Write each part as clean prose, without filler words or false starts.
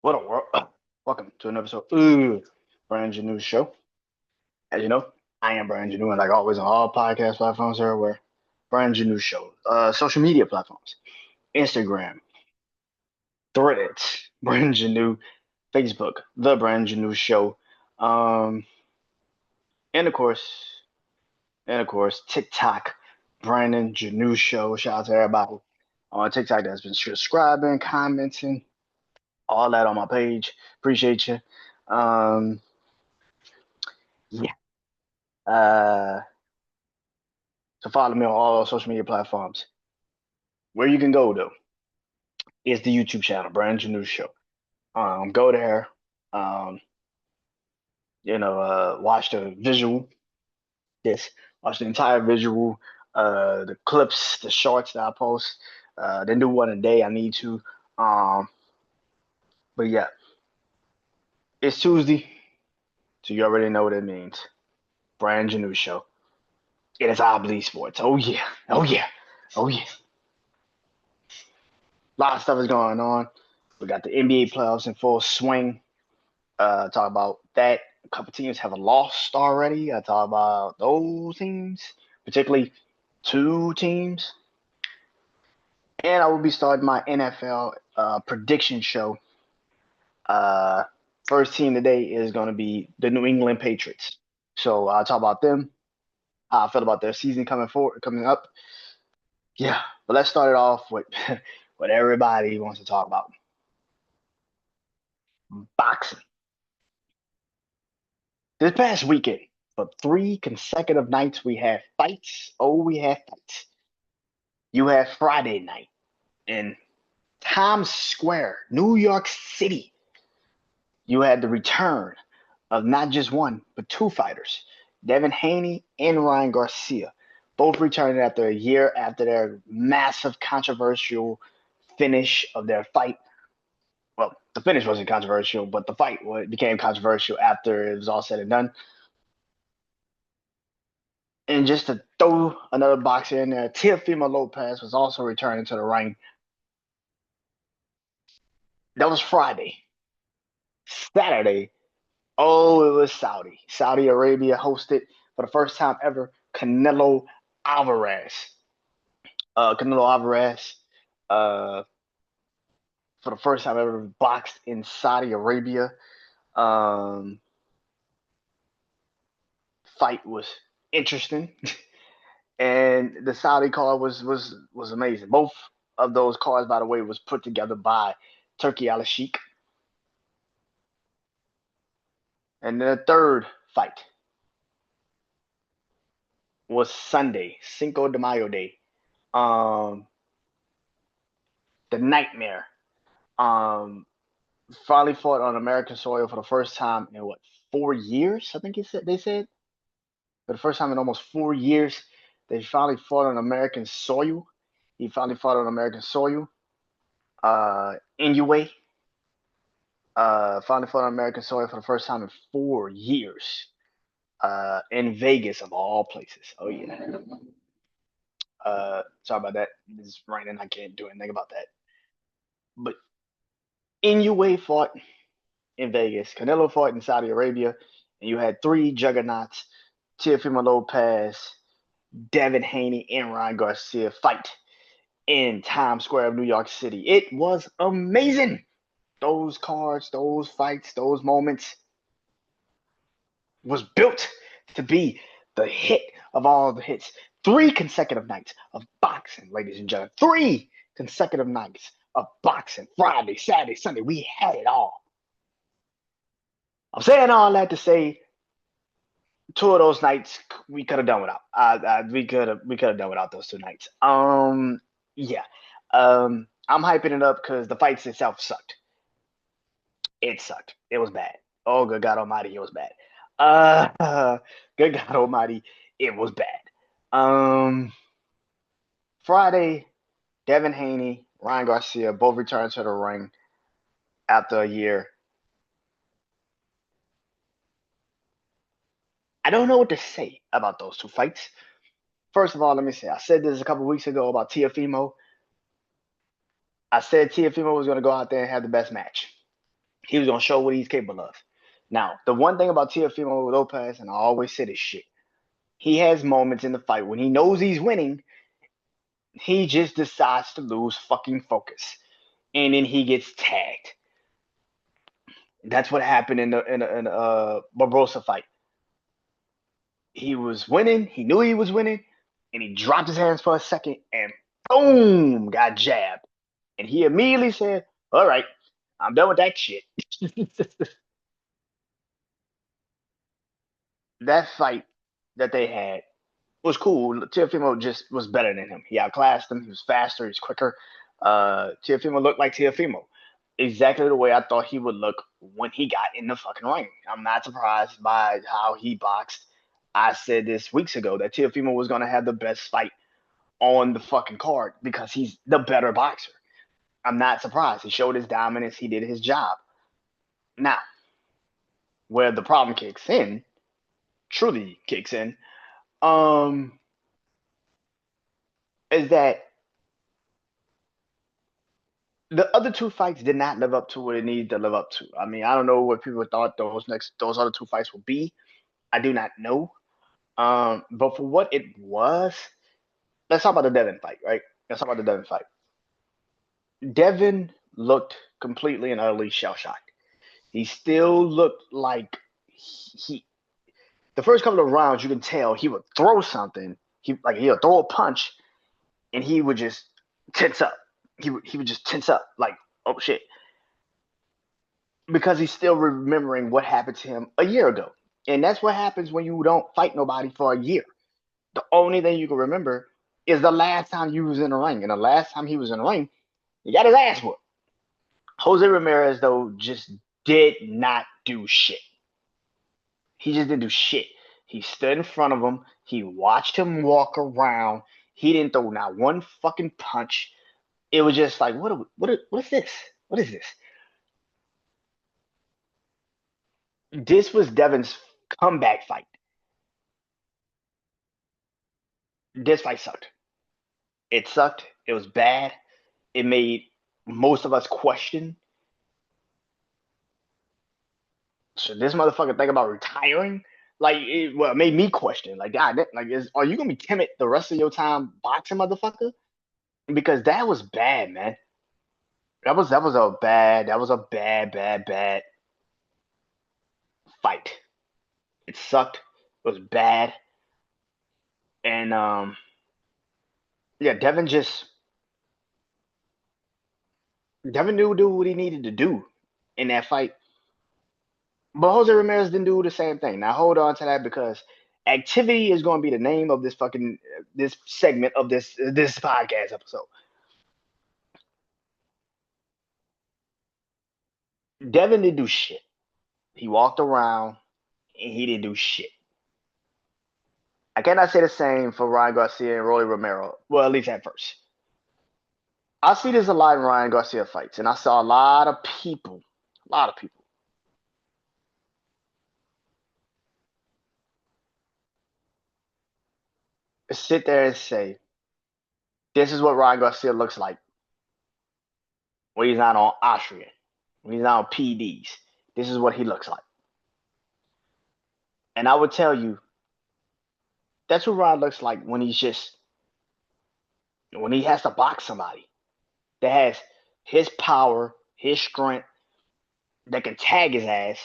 What a world. Welcome to another episode of BrandonJaneauShow. As you know, I am Brandon Janeau, and like always on all podcast platforms everywhere, BrandonJaneauShow. Social media platforms, Instagram, Threads, Brandon Janeau, Facebook, The Brandon Janeau Show, um, and of course, TikTok, Brandon Janeau Show. Shout out to everybody on TikTok that's been subscribing, commenting, all that on my page. Appreciate you. Um, yeah. Uh, so follow me on all social media platforms. Where you can go though is the YouTube channel, Brandon News Show. Go there. Um, watch the visual. Yes, watch the entire visual. The clips, the shorts that I post. Then do one a day. I need to. Um, but yeah, it's Tuesday, so you already know what it means. Brandon News Show. It is I Bleed Sports. Oh yeah. Oh yeah. Oh yeah. A lot of stuff is going on. We got the NBA playoffs in full swing. Talk about that. A couple teams have lost already. I talk about those teams, particularly two teams. And I will be starting my NFL prediction show. Uh, First team today is going to be the New England Patriots. So I'll talk about them. How I feel about their season coming up. Yeah, but let's start it off with what everybody wants to talk about: boxing. This past weekend, for 3 consecutive nights, we had fights. Oh, we had fights. You had Friday night in Times Square, New York City. You had the return of not just one, but two fighters, Devin Haney and Ryan Garcia, both returning after a year after their massive controversial finish of their fight. Well, the finish wasn't controversial, but the fight became controversial after it was all said and done. And just to throw another boxer in there, Teofimo Lopez was also returning to the ring. That was Friday. Saturday, oh, it was Saudi. Saudi Arabia hosted for the first time ever Canelo Alvarez. Canelo Alvarez, uh, for the first time ever boxed in Saudi Arabia. Um, Fight was interesting, and the Saudi card was amazing. Both of those cards, by the way, was put together by Turkey Al Sheikh. And then the third fight was Sunday, Cinco de Mayo Day. Um, the Nightmare. Um, Finally fought on American soil for the first time in what 4 years? I think they said for the first time in almost 4 years, they finally fought on American soil. He finally fought on American soil. Inoue finally fought on American soil for the first time in 4 years. In Vegas of all places. Oh yeah. Sorry about that. It's raining. I can't do anything about that. But Inoue fought in Vegas. Canelo fought in Saudi Arabia, and you had three juggernauts: Teofimo Lopez, Devin Haney, and Ryan Garcia fight in Times Square of New York City. It was amazing. Those cards, those fights, those moments was built to be the hit of all the hits. 3 consecutive nights of boxing, ladies and gentlemen. 3 consecutive nights of boxing. Friday, Saturday, Sunday. We had it all. I'm saying all that to say two of those nights we could have done without. We could have done without those 2 nights. Yeah. I'm hyping it up because the fights itself sucked. It sucked. It was bad. Oh, good God Almighty, it was bad. Good God Almighty, it was bad. Um, Friday, Devin Haney, Ryan Garcia both returned to the ring after a year. I don't know what to say about those two fights. First of all, let me say I said this a couple weeks ago about Teofimo. I said Teofimo was going to go out there and have the best match. He was gonna show what he's capable of. Now, the one thing about Teofimo Lopez, and I always say this shit, he has moments in the fight when he knows he's winning, he just decides to lose fucking focus, and then he gets tagged. That's what happened in the Barbosa fight. He was winning, he knew he was winning, and he dropped his hands for a second, and boom, got jabbed, and he immediately said, "All right, I'm done with that shit." That fight that they had was cool. Teofimo just was better than him. He outclassed him. He was faster. He was quicker. Teofimo looked like Teofimo, exactly the way I thought he would look when he got in the fucking ring. I'm not surprised by how he boxed. I said this weeks ago that Teofimo was going to have the best fight on the fucking card because he's the better boxer. I'm not surprised. He showed his dominance. He did his job. Now, where the problem kicks in, truly kicks in, um, is that the other two fights did not live up to what it needed to live up to. I mean, I don't know what people thought those other two fights would be. I do not know. But for what it was, let's talk about the Devin fight, right? Let's talk about the Devin fight. Devin looked completely and utterly shell shocked. He still looked like he the first couple of rounds you can tell he would throw something. He would throw a punch and he would just tense up. He would just tense up like, oh shit, because he's still remembering what happened to him a year ago. And that's what happens when you don't fight nobody for a year. The only thing you can remember is the last time you was in the ring. And the last time he was in the ring, he got his ass whooped. Jose Ramirez, though, just did not do shit. He just didn't do shit. He stood in front of him. He watched him walk around. He didn't throw not one fucking punch. It was just like, what is this? What is this? This was Devin's comeback fight. This fight sucked. It sucked. It was bad. It made most of us question, should this motherfucker think about retiring? It made me question. Like, God, are you gonna be timid the rest of your time boxing, motherfucker? Because that was bad, man. That was a bad fight. It sucked. It was bad, and yeah, Devin knew do what he needed to do in that fight. But Jose Ramirez didn't do the same thing. Now hold on to that because activity is going to be the name of this fucking this segment of this podcast episode. Devin didn't do shit. He walked around and he didn't do shit. I cannot say the same for Ryan Garcia and Rolly Romero. Well, at least at first. I see this a lot in Ryan Garcia fights, and I saw a lot of people sit there and say, this is what Ryan Garcia looks like when he's not on Austrian, when he's not on PDs. This is what he looks like. And I would tell you, that's what Ryan looks like when he has to box somebody that has his power, his strength, that can tag his ass.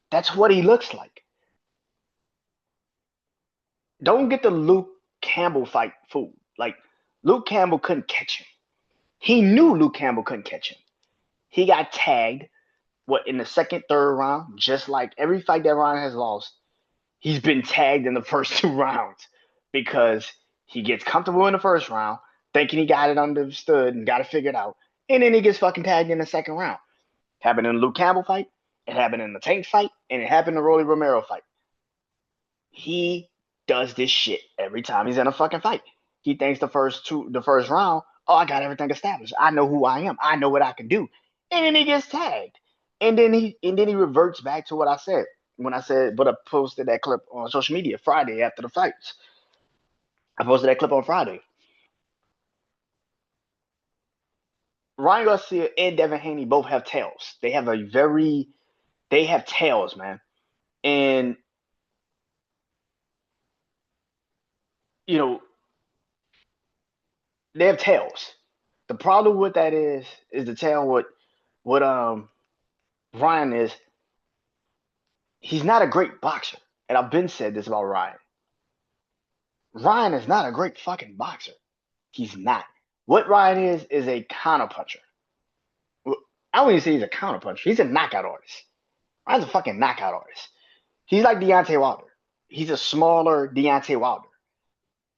That's what he looks like. Don't get the Luke Campbell fight fooled. Like, Luke Campbell couldn't catch him. He knew Luke Campbell couldn't catch him. He got tagged, in the second, third round, just like every fight that Ryan has lost. He's been tagged in the first two rounds because he gets comfortable in the first round, thinking he got it understood and got it figured out, and then he gets fucking tagged in the second round. It happened in the Luke Campbell fight, it happened in the Tank fight, and it happened in the Rolly Romero fight. He does this shit every time he's in a fucking fight. He thinks the first round, oh, I got everything established. I know who I am. I know what I can do. And then he gets tagged. And then he reverts back to what I said when I said, but I posted that clip on social media Friday after the fights. I posted that clip on Friday. Ryan Garcia and Devin Haney both have tails. They have tails, man. And you know, they have tails. The problem with that is the tail what Ryan is, he's not a great boxer. And I've been said this about Ryan. Ryan is not a great fucking boxer. He's not. What Ryan is a counterpuncher. I wouldn't even say he's a counterpuncher. He's a knockout artist. Ryan's a fucking knockout artist. He's like Deontay Wilder. He's a smaller Deontay Wilder,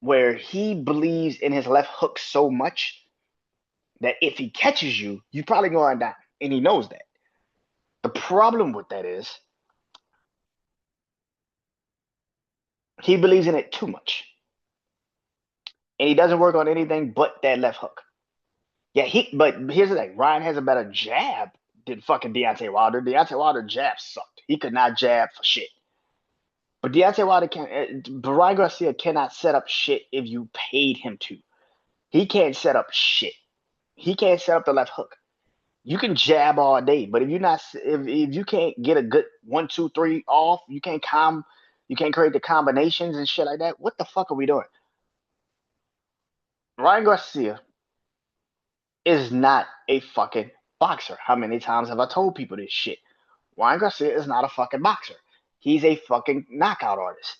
where he believes in his left hook so much that if he catches you, you're probably going down. And he knows that. The problem with that is he believes in it too much. And he doesn't work on anything but that left hook. Yeah, but here's the thing. Ryan has a better jab than fucking Deontay Wilder. Deontay Wilder jab sucked. He could not jab for shit. But Deontay Wilder Ryan Garcia cannot set up shit if you paid him to. He can't set up shit. He can't set up the left hook. You can jab all day, but if you can't get a good 1, 2, 3 off, you can't create the combinations and shit like that. What the fuck are we doing? Ryan Garcia is not a fucking boxer. How many times have I told people this shit? Ryan Garcia is not a fucking boxer. He's a fucking knockout artist.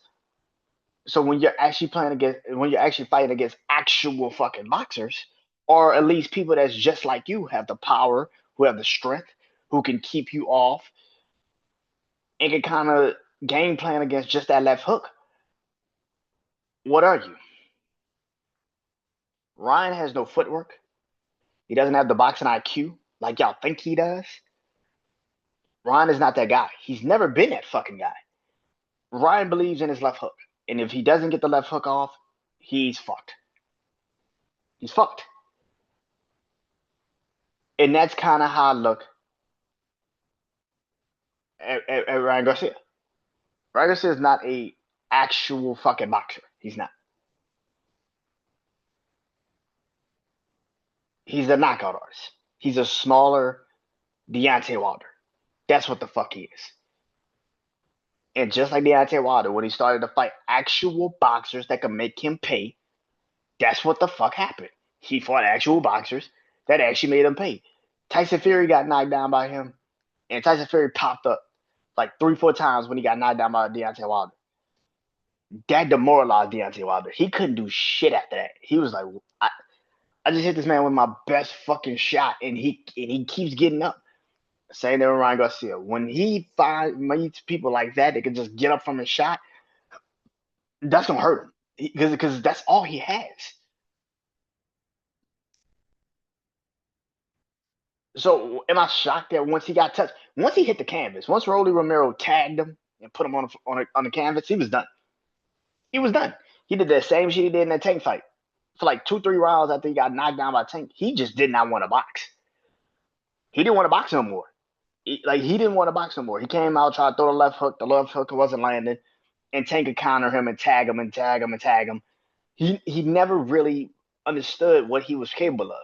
So when you're actually fighting against actual fucking boxers, or at least people that's just like you, have the power, who have the strength, who can keep you off, and can kind of game plan against just that left hook, what are you? Ryan has no footwork. He doesn't have the boxing IQ like y'all think he does. Ryan is not that guy. He's never been that fucking guy. Ryan believes in his left hook. And if he doesn't get the left hook off, he's fucked. He's fucked. And that's kind of how I look at Ryan Garcia. Ryan Garcia is not a actual fucking boxer. He's not. He's a knockout artist. He's a smaller Deontay Wilder. That's what the fuck he is. And just like Deontay Wilder, when he started to fight actual boxers that could make him pay, that's what the fuck happened. He fought actual boxers that actually made him pay. Tyson Fury got knocked down by him, and Tyson Fury popped up like 3, 4 times when he got knocked down by Deontay Wilder. That demoralized Deontay Wilder. He couldn't do shit after that. He was like, I just hit this man with my best fucking shot, and he keeps getting up. Same thing with Ryan Garcia. When he meets people like that can just get up from his shot, that's gonna hurt him because that's all he has. So am I shocked that once he got touched, once he hit the canvas, once Rolly Romero tagged him and put him on the canvas, he was done. He was done. He did the same shit he did in that Tank fight. For like 2, 3 rounds after he got knocked down by Tank, he just did not want to box. He didn't want to box no more. He didn't want to box no more. He came out, tried to throw the left hook. The left hook wasn't landing. And Tank could counter him and tag him and tag him and tag him. He never really understood what he was capable of.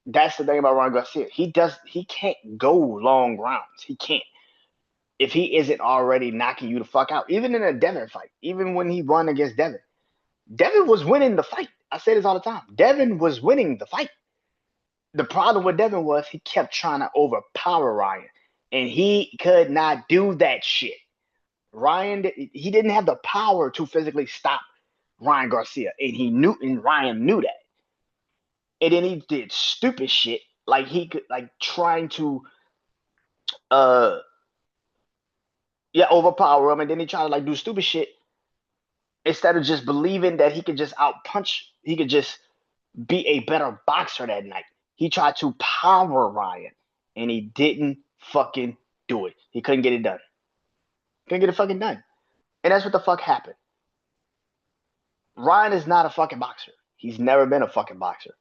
That's the thing about Ryan Garcia. He can't go long rounds. He can't. If he isn't already knocking you the fuck out. Even in a Devin fight. Even when he won against Devin. Devin was winning the fight. I say this all the time. Devin was winning the fight. The problem with Devin was he kept trying to overpower Ryan. And he could not do that shit. He didn't have the power to physically stop Ryan Garcia. And Ryan knew that. And then he did stupid shit like he could trying to overpower him, and then he tried to do stupid shit instead of just believing that he could just he could just be a better boxer that night. He tried to power Ryan, and he didn't fucking do it. He couldn't get it done. Couldn't get it fucking done. And that's what the fuck happened. Ryan is not a fucking boxer. He's never been a fucking boxer.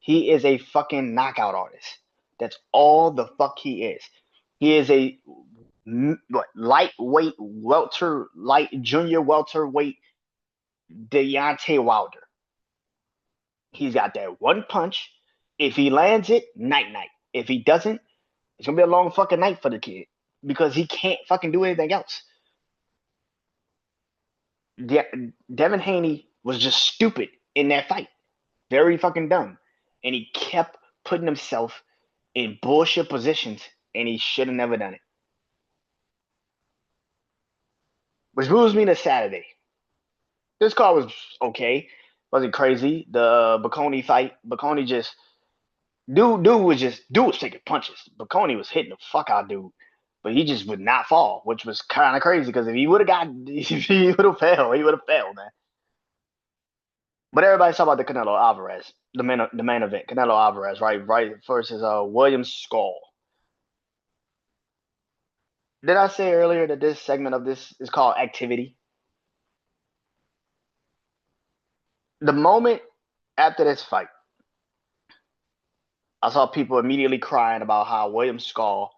He is a fucking knockout artist. That's all the fuck he is. He is a lightweight junior welterweight Deontay Wilder. He's got that one punch, If he lands it, night night. If he doesn't, it's gonna be a long fucking night for the kid because he can't fucking do anything else. Devin Haney was just stupid in that fight. Very fucking dumb. And he kept putting himself in bullshit positions, and he should have never done it. Which moves me to Saturday. This card was okay. Wasn't crazy. The Baconi fight. Baconi just dude was taking punches. Baconi was hitting the fuck out of dude. But he just would not fall, which was kind of crazy because if he would have if he would have failed, man. But everybody's talking about the Canelo Alvarez, the main event, Canelo Alvarez, right versus William Skull. Did I say earlier that this segment of this is called activity? The moment after this fight, I saw people immediately crying about how William Skull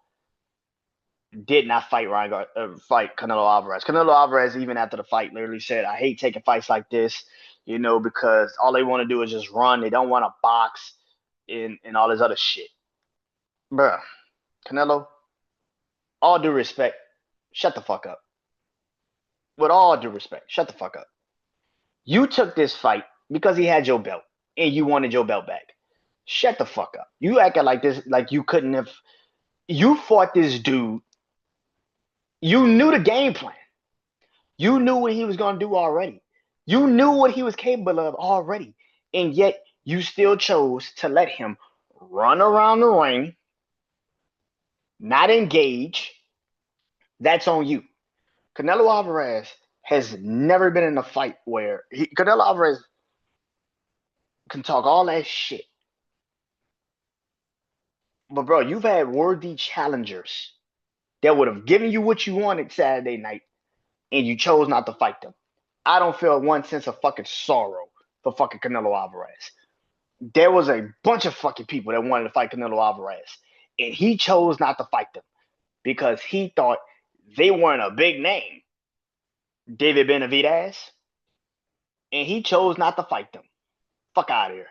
did not fight Canelo Alvarez. Canelo Alvarez, even after the fight, literally said, "I hate taking fights like this, because all they want to do is just run. They don't want to box and all this other shit." Bruh, Canelo, all due respect, shut the fuck up. With all due respect, shut the fuck up. You took this fight because he had your belt and you wanted your belt back. Shut the fuck up. You acting like this, like you couldn't have. You fought this dude. You knew the game plan. You knew what he was going to do already. You knew what he was capable of already. And yet you still chose to let him run around the ring, not engage. That's on you. Canelo Alvarez has never been in a fight where Canelo Alvarez can talk all that shit. But, bro, you've had worthy challengers that would have given you what you wanted Saturday night, and you chose not to fight them. I don't feel one sense of fucking sorrow for fucking Canelo Alvarez. There was a bunch of fucking people that wanted to fight Canelo Alvarez, and he chose not to fight them because he thought they weren't a big name, David Benavidez, and he chose not to fight them. Fuck out of here.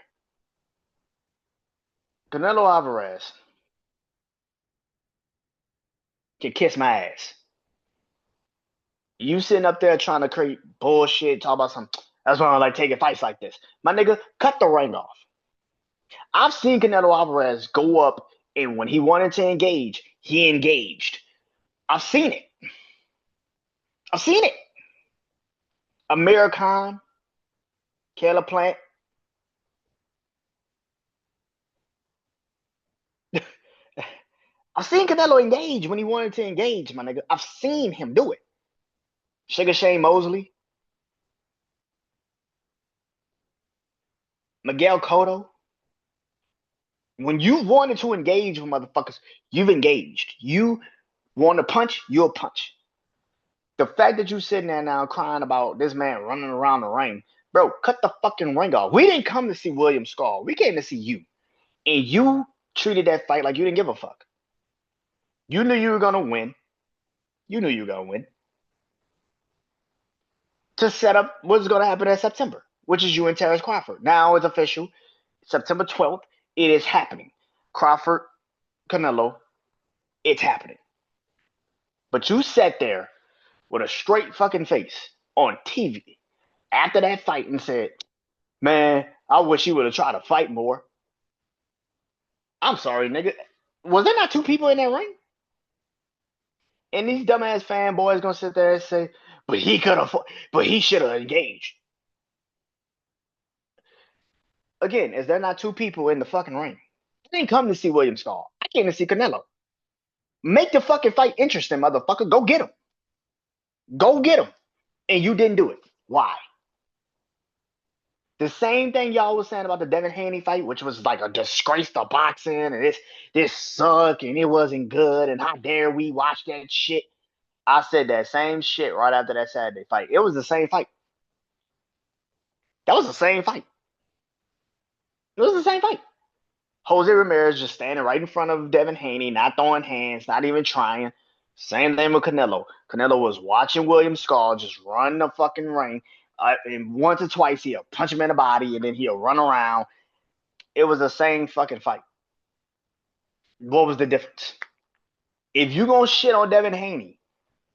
Canelo Alvarez can kiss my ass. You sitting up there trying to create bullshit, talk about some, that's why I like taking fights like this. My nigga, cut the ring off. I've seen Canelo Alvarez go up, and when he wanted to engage, he engaged. I've seen it. Amir Khan, Caleb Plant. I've seen Canelo engage when he wanted to engage, my nigga. I've seen him do it. Sugar Shane Mosley, Miguel Cotto. When you wanted to engage with motherfuckers, you've engaged. You want to punch, you'll punch. The fact that you sitting there now crying about this man running around the ring, bro, cut the fucking ring off. We didn't come to see William Skull. We came to see you. And you treated that fight like you didn't give a fuck. You knew you were going to win. To set up what's going to happen in September, which is you and Terrence Crawford. Now it's official. September 12th, it is happening. Crawford, Canelo, it's happening. But you sat there with a straight fucking face on TV after that fight and said, "Man, I wish you would have tried to fight more." I'm sorry, nigga. Was there not two people in that ring? And these dumbass fanboys gonna sit there and say, "But he could have, but he should have engaged." Again, is there not two people in the fucking ring? I didn't come to see William Skull. I came to see Canelo. Make the fucking fight interesting, motherfucker. Go get him. Go get him. And you didn't do it. Why? The same thing y'all was saying about the Devin Haney fight, which was like a disgrace to boxing, and this sucked, and it wasn't good, and how dare we watch that shit. I said that same shit right after that Saturday fight. It was the same fight. That was the same fight. It was the same fight. Jose Ramirez just standing right in front of Devin Haney, not throwing hands, not even trying. Same thing with Canelo. Canelo was watching William Skull just run the fucking ring. And once or twice he'll punch him in the body, and then he'll run around. It was the same fucking fight. What was the difference? If you gonna shit on Devin Haney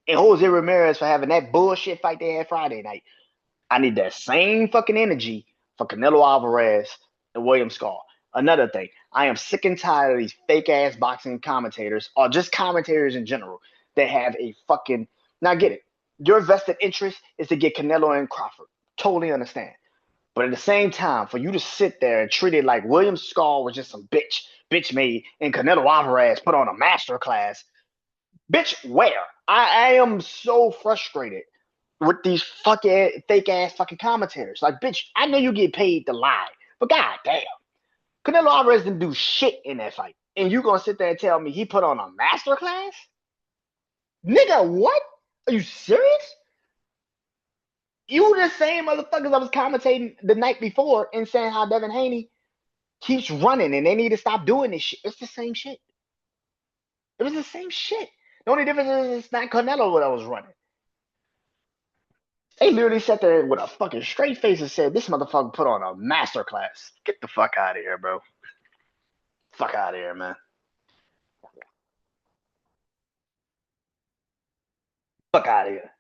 and Jose Ramirez for having that bullshit fight they had Friday night, I need that same fucking energy for Canelo Alvarez and William Scar. Another thing, I am sick and tired of these fake ass boxing commentators or just commentators in general that have a fucking. Now, get it. Your vested interest is to get Canelo and Crawford. Totally understand. But at the same time, for you to sit there and treat it like William Scar was just some bitch made, and Canelo Alvarez put on a master class, bitch, where? I am so frustrated with these fucking fake ass fucking commentators. Like, bitch, I know you get paid to lie, but god damn, Canelo Alvarez didn't do shit in that fight, and you gonna sit there and tell me he put on a master class? Nigga, what? Are you serious? You the same motherfuckers I was commentating the night before and saying how Devin Haney keeps running and they need to stop doing this shit. It's the same shit. It was the same shit. The only difference is it's not Canelo that was running. They literally sat there with a fucking straight face and said, this motherfucker put on a master class. Get the fuck out of here, bro. Fuck out of here, man. Fuck out of here.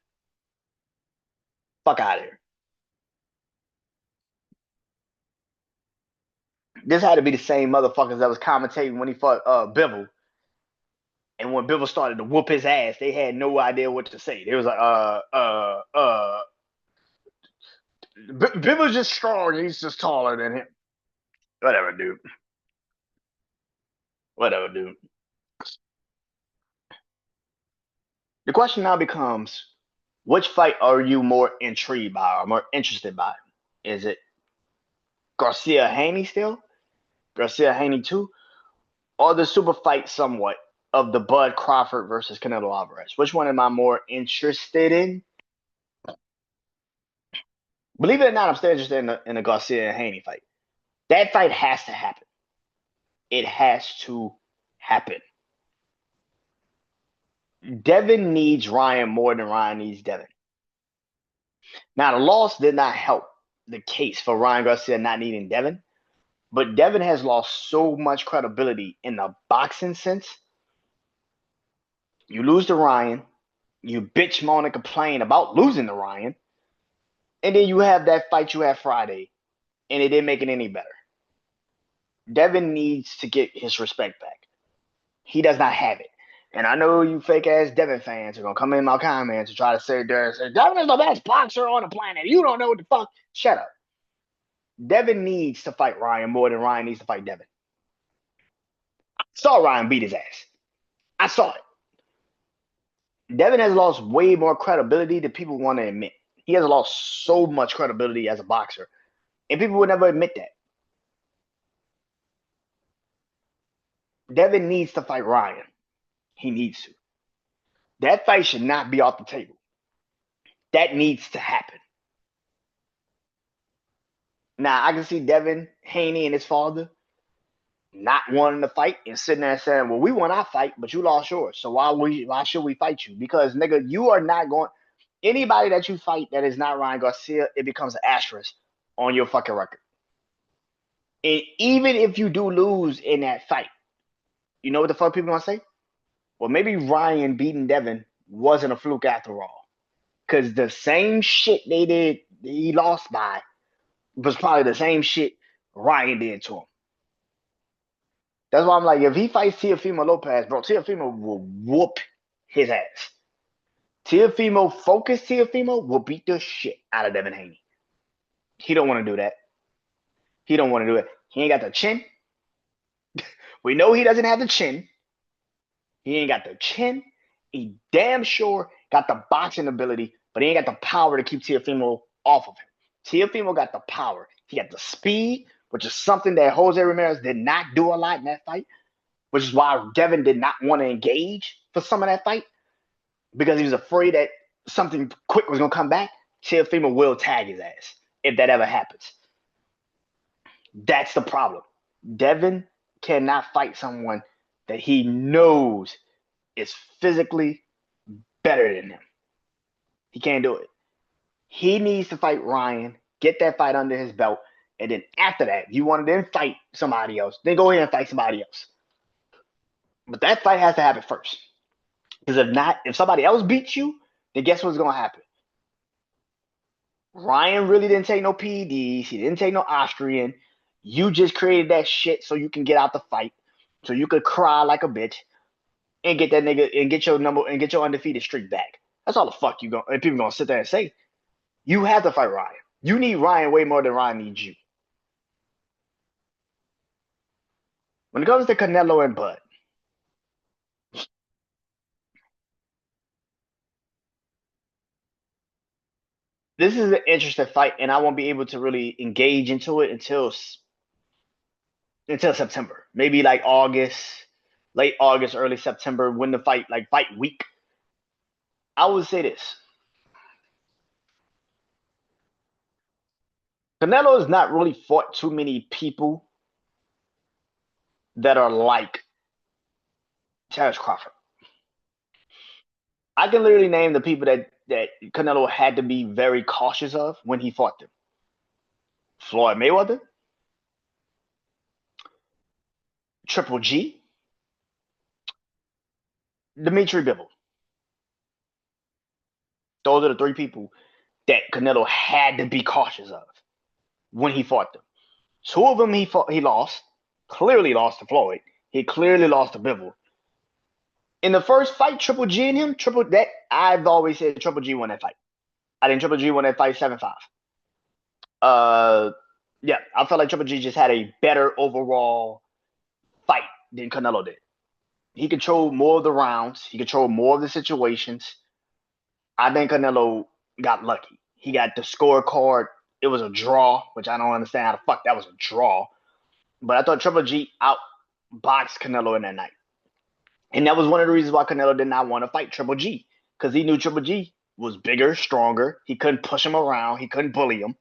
Fuck out of here. This had to be the same motherfuckers that was commentating when he fought Bivol. And when Bivol started to whoop his ass, they had no idea what to say. They was like, Bivol's just strong. He's just taller than him. Whatever, dude. Whatever, dude. The question now becomes, which fight are you more intrigued by or more interested by? Is it Garcia Haney still? Garcia Haney 2? Or the super fight somewhat of the Bud Crawford versus Canelo Alvarez? Which one am I more interested in? Believe it or not, I'm still interested in the Garcia Haney fight. That fight has to happen. It has to happen. Devin needs Ryan more than Ryan needs Devin. Now, the loss did not help the case for Ryan Garcia not needing Devin, but Devin has lost so much credibility in the boxing sense. You lose to Ryan, you bitch, moan, and complain about losing to Ryan, and then you have that fight you had Friday, and it didn't make it any better. Devin needs to get his respect back. He does not have it. And I know you fake ass Devin fans are gonna come in my comments and try to say Devin is the best boxer on the planet. You don't know what the fuck. Shut up. Devin needs to fight Ryan more than Ryan needs to fight Devin. I saw Ryan beat his ass. I saw it. Devin has lost way more credibility than people want to admit. He has lost so much credibility as a boxer, and people would never admit that. Devin needs to fight Ryan. He needs to. That fight should not be off the table. That needs to happen. Now, I can see Devin Haney and his father not wanting to fight and sitting there saying, well, we won our fight, but you lost yours. So why should we fight you? Because, nigga, you are not going – anybody that you fight that is not Ryan Garcia, it becomes an asterisk on your fucking record. And even if you do lose in that fight, you know what the fuck people going to say? Well, maybe Ryan beating Devin wasn't a fluke after all. Because the same shit they did, he lost by, was probably the same shit Ryan did to him. That's why I'm like, if he fights Teofimo Lopez, bro, Teofimo will whoop his ass. Focused Teofimo will beat the shit out of Devin Haney. He don't want to do that. He don't want to do it. He ain't got the chin. We know he doesn't have the chin. He ain't got the chin. He damn sure got the boxing ability, but he ain't got the power to keep Teofimo off of him. Teofimo got the power. He got the speed, which is something that Jose Ramirez did not do a lot in that fight, which is why Devin did not want to engage for some of that fight because he was afraid that something quick was going to come back. Teofimo will tag his ass if that ever happens. That's the problem. Devin cannot fight someone that he knows is physically better than him. He can't do it. He needs to fight Ryan, get that fight under his belt, And then after that, you want to then fight somebody else, then go ahead and fight somebody else. But that fight has to happen first. Because if not, if somebody else beats you, then guess what's going to happen? Ryan really didn't take no PEDs. He didn't take no Austrian. You just created that shit so you can get out the fight, so you could cry like a bitch and get that nigga and get your number and get your undefeated streak back. That's all the fuck you going and people gonna sit there and say. You have to fight Ryan. You need Ryan way more than Ryan needs you. When it comes to Canelo and Bud, this is an interesting fight, and I won't be able to really engage into it until September, maybe like August, late August, early September, when the fight like fight week. I would say this: Canelo has not really fought too many people that are like Terrence Crawford. I can literally name the people that Canelo had to be very cautious of when he fought them. Floyd Mayweather, Triple G, Dimitri Bivol. Those are the three people that Canelo had to be cautious of when he fought them. Two of them he lost, clearly lost to Floyd. He clearly lost to Bivol. In the first fight, Triple G and him, I've always said Triple G won that fight. I think Triple G won that fight 7-5. Yeah, I felt like Triple G just had a better overall fight than Canelo did. He controlled more of the rounds. He controlled more of the situations. I think Canelo got lucky. He got the scorecard. It was a draw, which I don't understand how the fuck that was a draw. But I thought Triple G outboxed Canelo in that night. And that was one of the reasons why Canelo did not want to fight Triple G. Because he knew Triple G was bigger, stronger. He couldn't push him around. He couldn't bully him.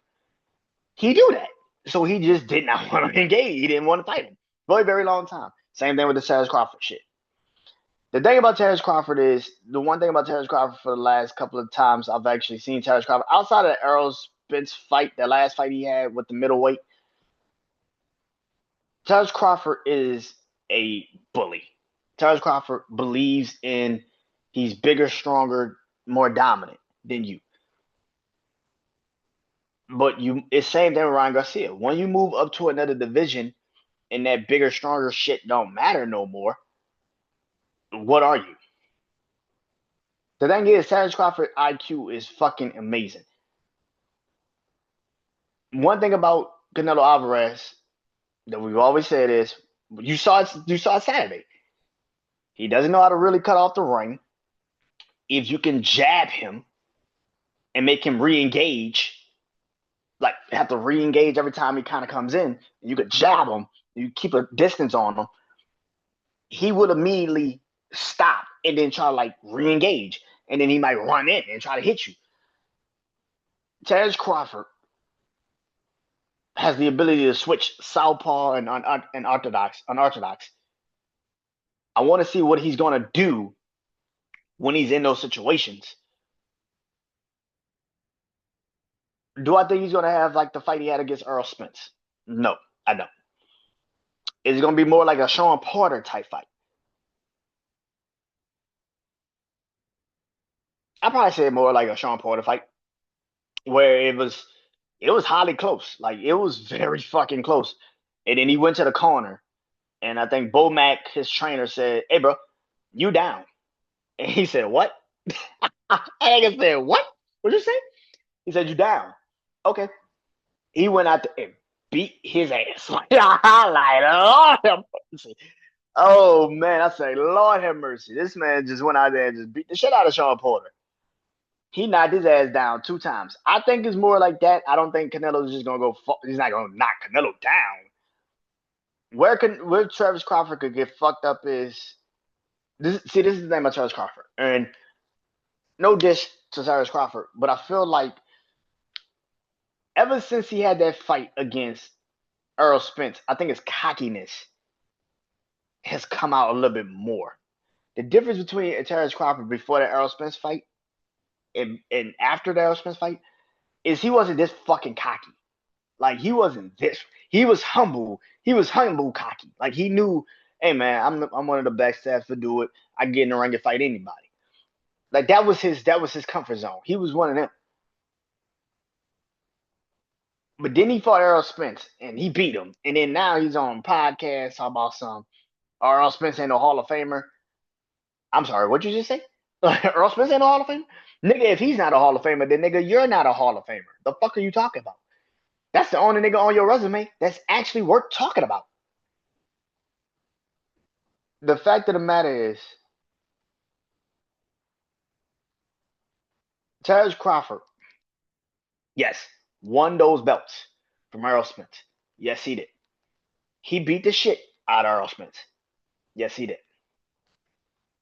He knew that. So he just did not want to engage. He didn't want to fight him for a very long time. Same thing with the Terrence Crawford shit. The thing about Terrence Crawford is, the one thing about Terrence Crawford for the last couple of times I've actually seen Terrence Crawford, outside of the Errol Spence fight, the last fight he had with the middleweight, Terrence Crawford is a bully. Terrence Crawford believes in he's bigger, stronger, more dominant than you. But it's same thing with Ryan Garcia. When you move up to another division and that bigger, stronger shit don't matter no more, what are you? The thing is, Terrence Crawford IQ is fucking amazing. One thing about Canelo Alvarez that we've always said is, you saw it Saturday. He doesn't know how to really cut off the ring. If you can jab him and make him re-engage, like have to re-engage every time he kind of comes in, you could jab him, you keep a distance on him, he would immediately stop and then try to like re-engage. And then he might run in and try to hit you. Terrence Crawford has the ability to switch southpaw and unorthodox. I want to see what he's going to do when he's in those situations. Do I think he's going to have like the fight he had against Earl Spence? No, I don't. It's going to be more like a Sean Porter type fight. I probably say more like a Sean Porter fight, where it was highly close. Like it was very fucking close. And then he went to the corner, and I think Bo Mack, his trainer, said, "Hey, bro, you down?" And he said, "What?" I said, "What? What'd you say?" He said, "You down?" Okay. He went out there and beat his ass. Like, Lord have mercy. Oh man, I say, Lord have mercy. This man just went out there and just beat the shit out of Sean Porter. He knocked his ass down 2 times. I think it's more like that. I don't think Canelo's just gonna go. He's not gonna knock Canelo down. Where Travis Crawford could get fucked up is this. See, this is the thing about Travis Crawford, and no dish to Travis Crawford, but I feel like ever since he had that fight against Earl Spence, I think his cockiness has come out a little bit more. The difference between Terrence Crawford before the Errol Spence fight and after the Errol Spence fight is he wasn't this fucking cocky. Like he wasn't this. He was humble. He was humble, cocky. Like he knew, hey man, I'm one of the best stats to do it. I can get in the ring and fight anybody. Like that was his comfort zone. He was one of them. But then he fought Errol Spence and he beat him. And then now he's on podcasts talking about some Errol Spence ain't no Hall of Famer. I'm sorry, what'd you just say? Errol Spence ain't no Hall of Famer? Nigga, if he's not a Hall of Famer, then nigga, you're not a Hall of Famer. The fuck are you talking about? That's the only nigga on your resume that's actually worth talking about. The fact of the matter is, Terrence Crawford, yes, won those belts from Errol Spence. Yes, he did. He beat the shit out of Errol Spence. Yes, he did.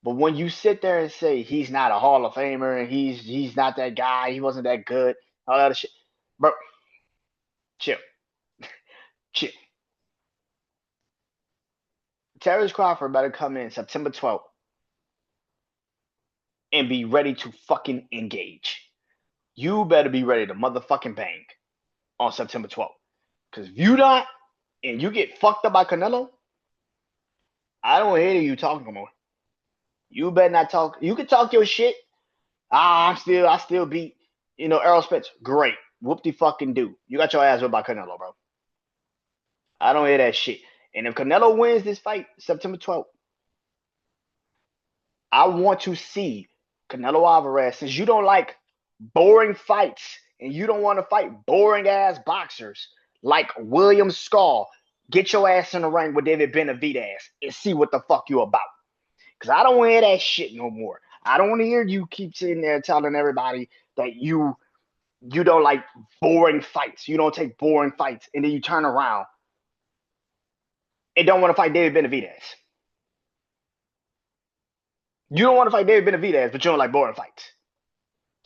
But when you sit there and say he's not a Hall of Famer and he's not that guy, he wasn't that good, all that shit, bro, chill, chill. Terrence Crawford better come in September 12th and be ready to fucking engage. You better be ready to motherfucking bang on September 12th. Because if you not and you get fucked up by Canelo, I don't hear you talking no more. You better not talk. You can talk your shit. I still beat, Errol Spence. Great. Whoop de fucking do. You got your ass whipped by Canelo, bro. I don't hear that shit. And if Canelo wins this fight September 12th, I want to see Canelo Alvarez, since you don't like boring fights and you don't want to fight boring ass boxers like William Skull, get your ass in the ring with David Benavidez and see what the fuck you about. Because I don't want to hear that shit no more. I don't want to hear you keep sitting there telling everybody that you don't like boring fights. You don't take boring fights, and then you turn around and don't want to fight David Benavidez. You don't want to fight David Benavidez, but you don't like boring fights.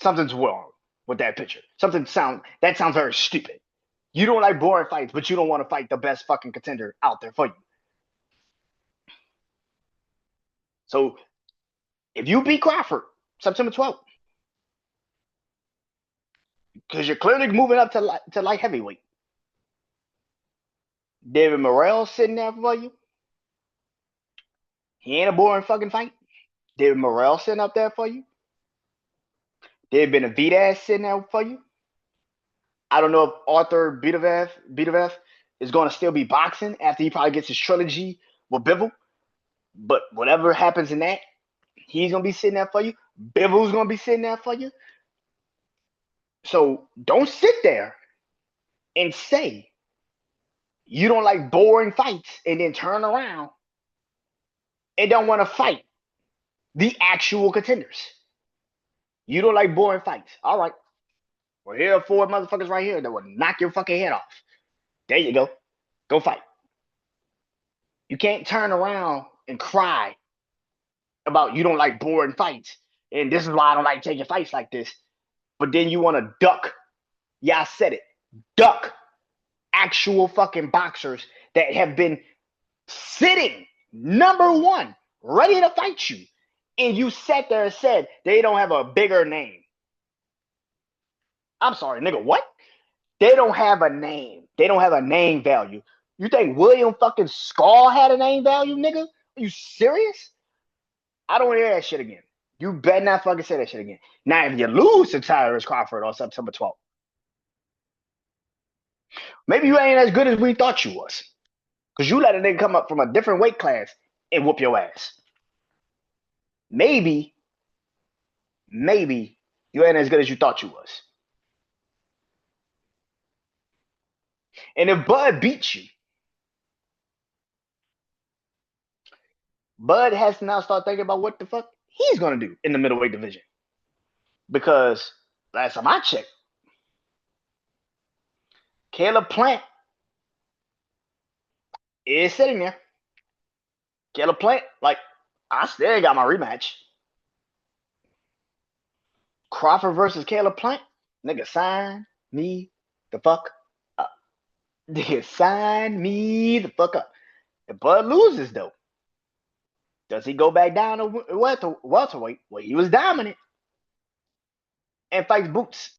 Something's wrong with that picture. That sounds very stupid. You don't like boring fights, but you don't want to fight the best fucking contender out there for you. So if you beat Crawford September 12th, because you're clearly moving up to light heavyweight, David Morrell sitting there for you. He ain't a boring fucking fight. David Morrell sitting up there for you. David Benavidez sitting there for you. I don't know if Arthur Beterbiev is going to still be boxing after he probably gets his trilogy with Bivol. But whatever happens in that, he's going to be sitting there for you. Bivol's going to be sitting there for you. So don't sit there and say you don't like boring fights and then turn around and don't want to fight the actual contenders. You don't like boring fights. All right. Well, here are 4 motherfuckers right here that will knock your fucking head off. There you go. Go fight. You can't turn around and cry about you don't like boring fights. And this is why I don't like taking fights like this. But then you want to duck. Yeah, I said it. Duck actual fucking boxers that have been sitting number 1, ready to fight you. And you sat there and said they don't have a bigger name. I'm sorry, nigga, what? They don't have a name. They don't have a name value. You think William fucking Skull had a name value, nigga? Are you serious? I don't want to hear that shit again. You better not fucking say that shit again. Now, if you lose to Tyrese Crawford on September 12th, maybe you ain't as good as we thought you was. Because you let a nigga come up from a different weight class and whoop your ass. Maybe you ain't as good as you thought you was. And if Bud beats you, Bud has to now start thinking about what the fuck he's going to do in the middleweight division. Because last time I checked, Caleb Plant is sitting there. Caleb Plant, like, I still got my rematch. Crawford versus Caleb Plant, nigga, sign me the fuck up. Nigga, sign me the fuck up. If Bud loses, though, does he go back down to welterweight where he was dominant and fights Boots?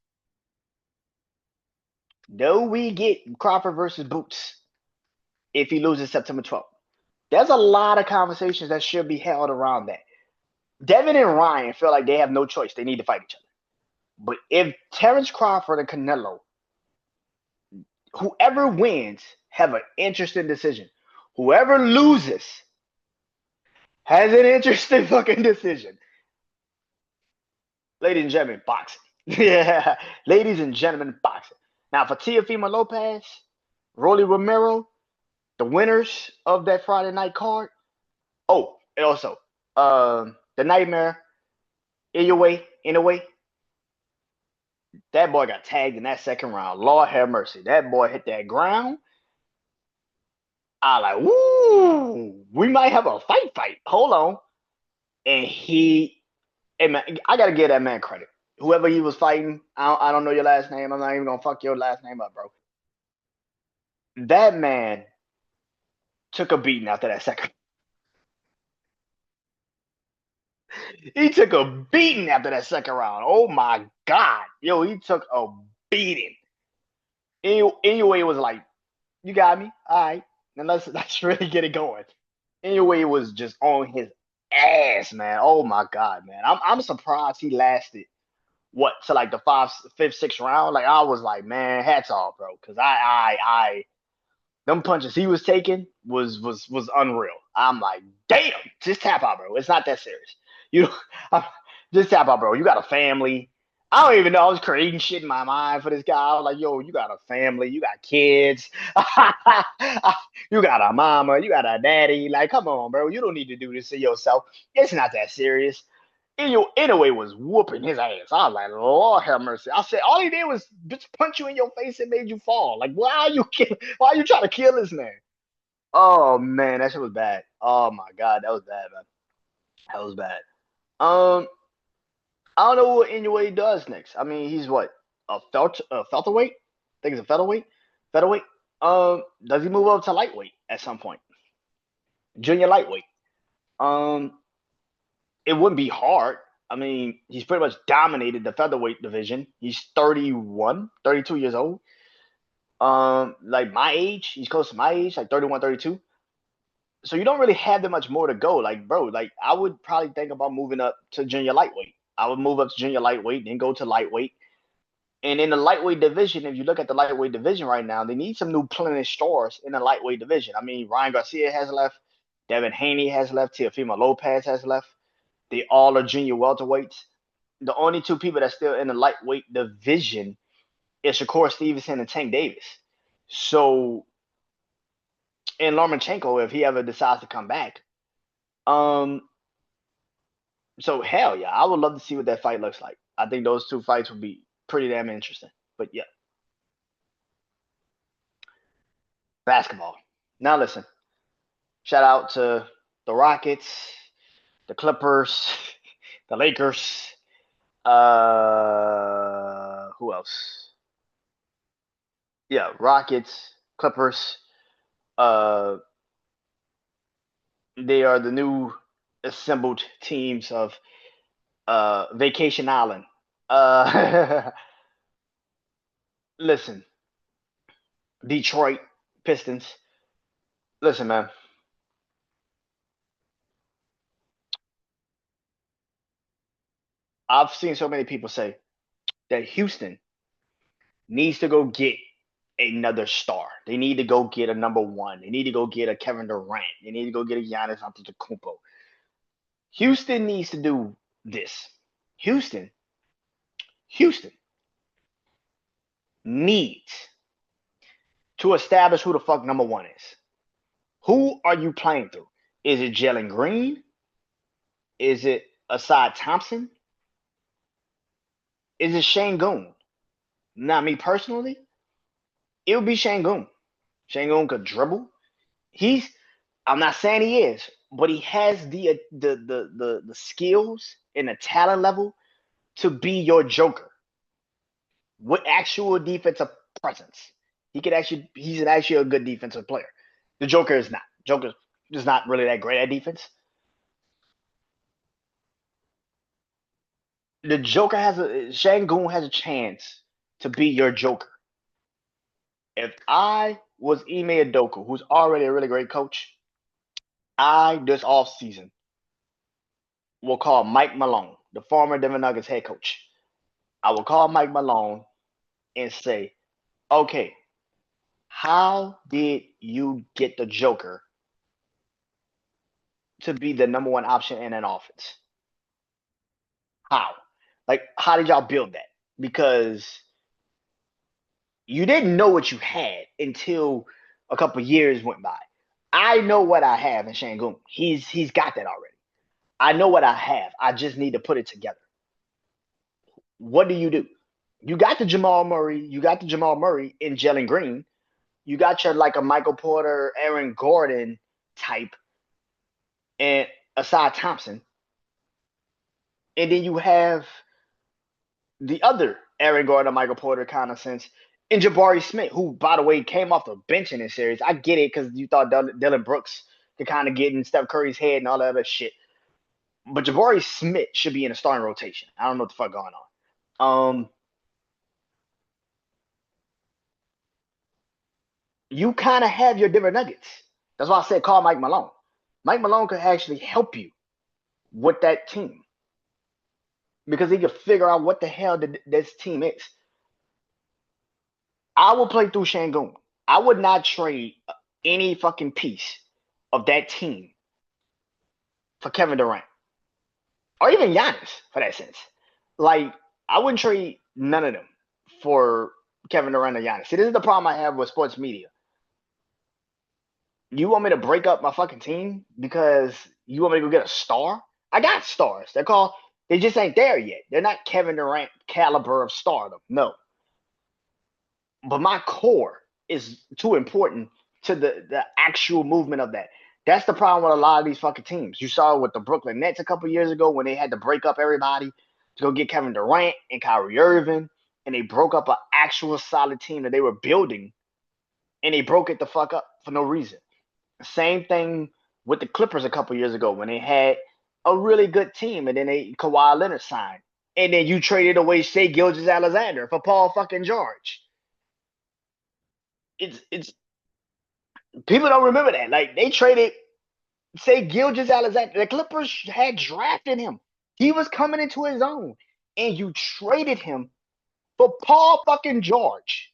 Do we get Crawford versus Boots if he loses September 12th? There's a lot of conversations that should be held around that. Devin and Ryan feel like they have no choice. They need to fight each other. But if Terrence Crawford and Canelo, whoever wins, have an interesting decision. Whoever loses has an interesting fucking decision. Ladies and gentlemen, boxing. Yeah, ladies and gentlemen, boxing. Now for Teofimo Lopez, Rolly Romero, the winners of that Friday night card. Oh, and also, the Nightmare, in a way, that boy got tagged in that second round. Lord have mercy. That boy hit that ground. I like, woo, we might have a fight. Hold on. And hey man, I gotta give that man credit. Whoever he was fighting, I don't know your last name. I'm not even gonna fuck your last name up, bro. That man took a beating after that second. He took a beating after that second round. Oh my god, yo, he took a beating. Anyway, it was like, you got me, all right. Then let's really get it going. Anyway, it was just on his ass, man. Oh my god, man. I'm surprised he lasted what to like the fifth, sixth round. Like I was like, man, hats off, bro. Cause I them punches he was taking was unreal. I'm like, damn, just tap out, bro. It's not that serious. You just tap out, bro. You got a family. I don't even know. I was creating shit in my mind for this guy. I was like, yo, you got a family, you got kids, you got a mama, you got a daddy. Like, come on, bro. You don't need to do this to yourself. It's not that serious. Anyway was whooping his ass. I was like, Lord have mercy. I said, all he did was just punch you in your face and made you fall. Like, why are you trying to kill this man? Oh man, that shit was bad. Oh my god, that was bad, man. That was bad. Um, I don't know what Inoue does next. I mean, he's what, a welterweight? I think it's a featherweight. Featherweight. Does he move up to lightweight at some point? Junior lightweight. Um, it wouldn't be hard. I mean, he's pretty much dominated the featherweight division. He's 31, 32 years old. Like my age, he's close to my age, like 31, 32. So you don't really have that much more to go. Like, bro, like I would probably think about moving up to junior lightweight. I would move up to junior lightweight, then go to lightweight. And in the lightweight division, if you look at the lightweight division right now, they need some new plenish stars in the lightweight division. I mean, Ryan Garcia has left, Devin Haney has left, Teofimo Lopez has left. They all are junior welterweights. The only two people that's still in the lightweight division is Shakur Stevenson and Tank Davis. So, and Lomachenko, if he ever decides to come back. Um, so hell yeah, I would love to see what that fight looks like. I think those two fights would be pretty damn interesting. But yeah, basketball. Now listen, shout out to the Rockets, the Clippers, the Lakers. Who else? Yeah, Rockets, Clippers. Uh, they are the new assembled teams of Vacation Island. Uh, listen, Detroit Pistons. Listen, man. I've seen so many people say that Houston needs to go get another star. They need to go get a number one. They need to go get a Kevin Durant. They need to go get a Giannis Antetokounmpo. Houston needs to do this. Houston, Houston needs to establish who the fuck number one is. Who are you playing through? Is it Jalen Green? Is it Asad Thompson? Is it Shangoon? Not me personally. It would be Shangoon. Shangoon could dribble. He's. I'm not saying he is, but he has the skills and the talent level to be your Joker with actual defensive presence. He's actually a good defensive player. The Joker is not. Joker is not really that great at defense. The Joker has a Shangoon has a chance to be your Joker. If I was Ime Udoka, who's already a really great coach, I this offseason will call Mike Malone, the former Denver Nuggets head coach. I will call Mike Malone and say, okay, how did you get the Joker to be the number one option in an offense? How? Like, how did y'all build that? Because you didn't know what you had until a couple years went by. I know what I have in Şengün. He's got that already. I know what I have. I just need to put it together. What do? You got the Jamal Murray. You got the Jamal Murray in Jalen Green. You got your like a Michael Porter, Aaron Gordon type, and Asad Thompson. And then you have the other Aaron Gordon, Michael Porter kind of sense, and Jabari Smith, who, by the way, came off the bench in this series. I get it because you thought Dylan Brooks could kind of get in Steph Curry's head and all that other shit. But Jabari Smith should be in a starting rotation. I don't know what the fuck going on. You kind of have your Denver Nuggets. That's why I said call Mike Malone. Mike Malone could actually help you with that team because he could figure out what the hell this team is. I will play through Şengün. I would not trade any fucking piece of that team for Kevin Durant or even Giannis for that sense. Like, I wouldn't trade none of them for Kevin Durant or Giannis. See, this is the problem I have with sports media. You want me to break up my fucking team because you want me to go get a star? I got stars. They just ain't there yet. They're not Kevin Durant caliber of stardom. No. But my core is too important to the actual movement of that. That's the problem with a lot of these fucking teams. You saw it with the Brooklyn Nets a couple years ago when they had to break up everybody to go get Kevin Durant and Kyrie Irving, and they broke up an actual solid team that they were building, and they broke it the fuck up for no reason. Same thing with the Clippers a couple years ago when they had a really good team, and then Kawhi Leonard signed, and then you traded away Shai Gilgeous-Alexander for Paul fucking George. It's people don't remember that. Like, they traded, say, Gilgeous-Alexander. The Clippers had drafted him. He was coming into his own. And you traded him for Paul fucking George.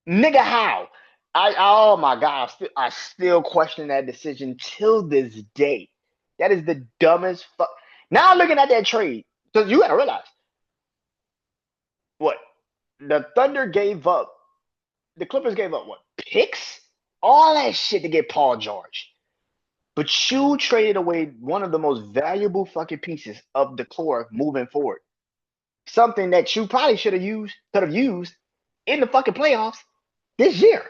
Nigga, how? Oh my God, I still question that decision till this day. That is the dumbest fuck. Now looking at that trade, because you gotta realize what the Thunder gave up. The Clippers gave up what? Picks? All that shit to get Paul George. But you traded away one of the most valuable fucking pieces of the core moving forward. Something that you probably could have used in the fucking playoffs this year.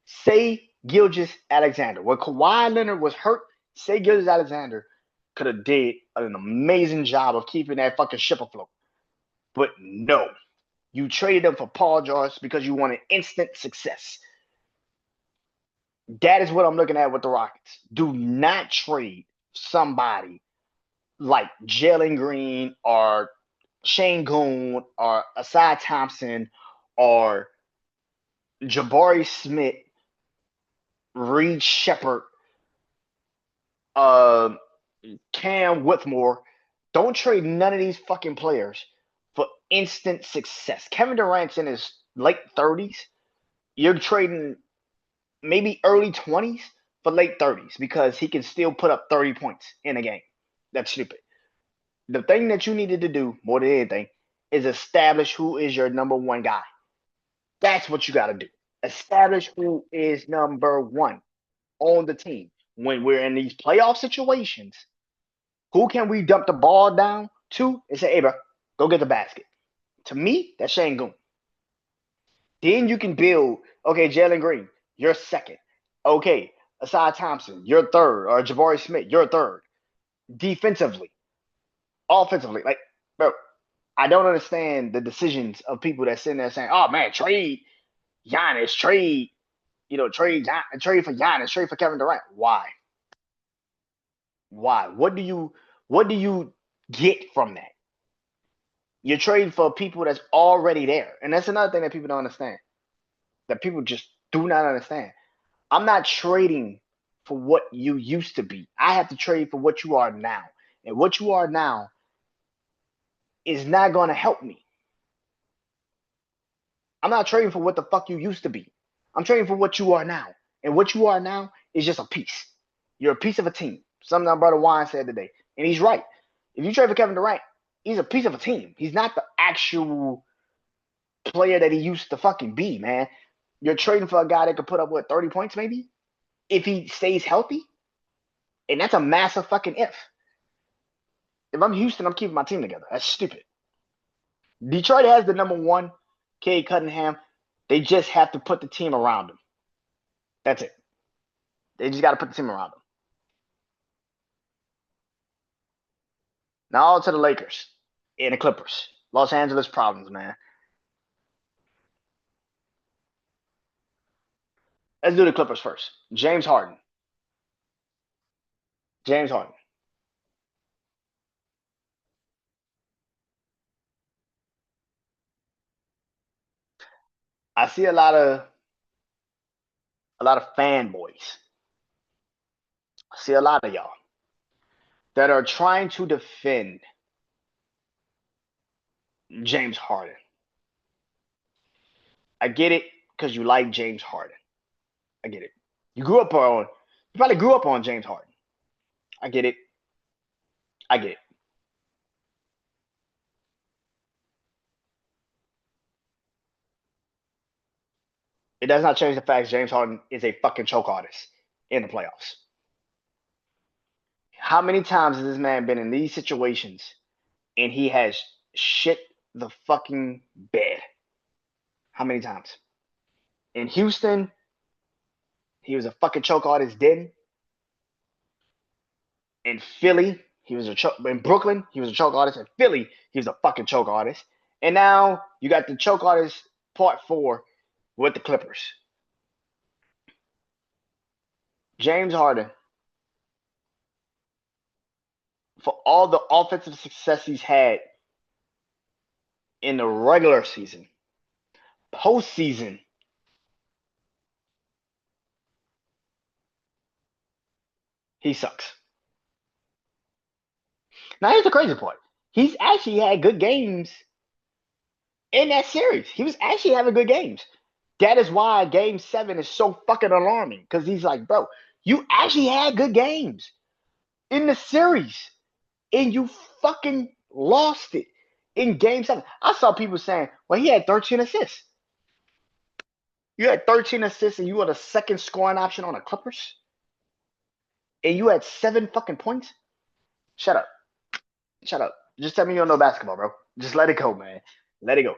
Say Gilgeous-Alexander. When Kawhi Leonard was hurt, say Gilgeous-Alexander could have did an amazing job of keeping that fucking ship afloat. But no. You traded him for Paul George because you wanted instant success. That is what I'm looking at with the Rockets. Do not trade somebody like Jalen Green or Şengün or Asad Thompson or Jabari Smith, Reed Shepard, Cam Whitmore. Don't trade none of these fucking players for instant success. Kevin Durant's in his late 30s. You're trading maybe early 20s for late 30s because he can still put up 30 points in a game. That's stupid. The thing that you needed to do more than anything is establish who is your number one guy. That's what you got to do. Establish who is number one on the team. When we're in these playoff situations, who can we dump the ball down to and say, hey, bro, go get the basket? To me, that's Şengün. Then you can build, okay, Jalen Green, you're second. Okay, Asad Thompson, you're third. Or Jabari Smith, you're third. Defensively, offensively, like, bro, I don't understand the decisions of people that sitting there saying, oh, man, trade Giannis, trade for Giannis, trade for Kevin Durant. Why? What do you get from that? You're trading for people that's already there. And that's another thing that people don't understand. That people just do not understand. I'm not trading for what you used to be. I have to trade for what you are now. And what you are now is not going to help me. I'm not trading for what the fuck you used to be. I'm trading for what you are now. And what you are now is just a piece. You're a piece of a team. Something my brother Wine said today. And he's right. If you trade for Kevin Durant, he's a piece of a team. He's not the actual player that he used to fucking be, man. You're trading for a guy that could put up, what, 30 points maybe? If he stays healthy? And that's a massive fucking if. If I'm Houston, I'm keeping my team together. That's stupid. Detroit has the number one, Cade Cunningham. They just have to put the team around him. That's it. They just got to put the team around him. Now on to the Lakers and the Clippers. Los Angeles problems, man. Let's do the Clippers first. James Harden. James Harden. I see a lot of fanboys. I see a lot of y'all that are trying to defend James Harden. I get it because you like James Harden. I get it. You probably grew up on James Harden. I get it. I get it. It does not change the fact James Harden is a fucking choke artist in the playoffs. How many times has this man been in these situations and he has shit the fucking bed? How many times? In Houston, he was a fucking choke artist then. In Philly, he was a choke. In Brooklyn, he was a choke artist. In Philly, he was a fucking choke artist. And now you got the choke artist part 4 with the Clippers. James Harden, for all the offensive success he's had in the regular season, postseason, he sucks. Now here's the crazy part. He's actually had good games in that series. He was actually having good games. That is why game 7 is so fucking alarming. Because he's like, bro, you actually had good games in the series. And you fucking lost it in game 7. I saw people saying, well, he had 13 assists. You had 13 assists and you were the second scoring option on the Clippers? And you had 7 fucking points? Shut up. Shut up. Just tell me you don't know basketball, bro. Just let it go, man. Let it go.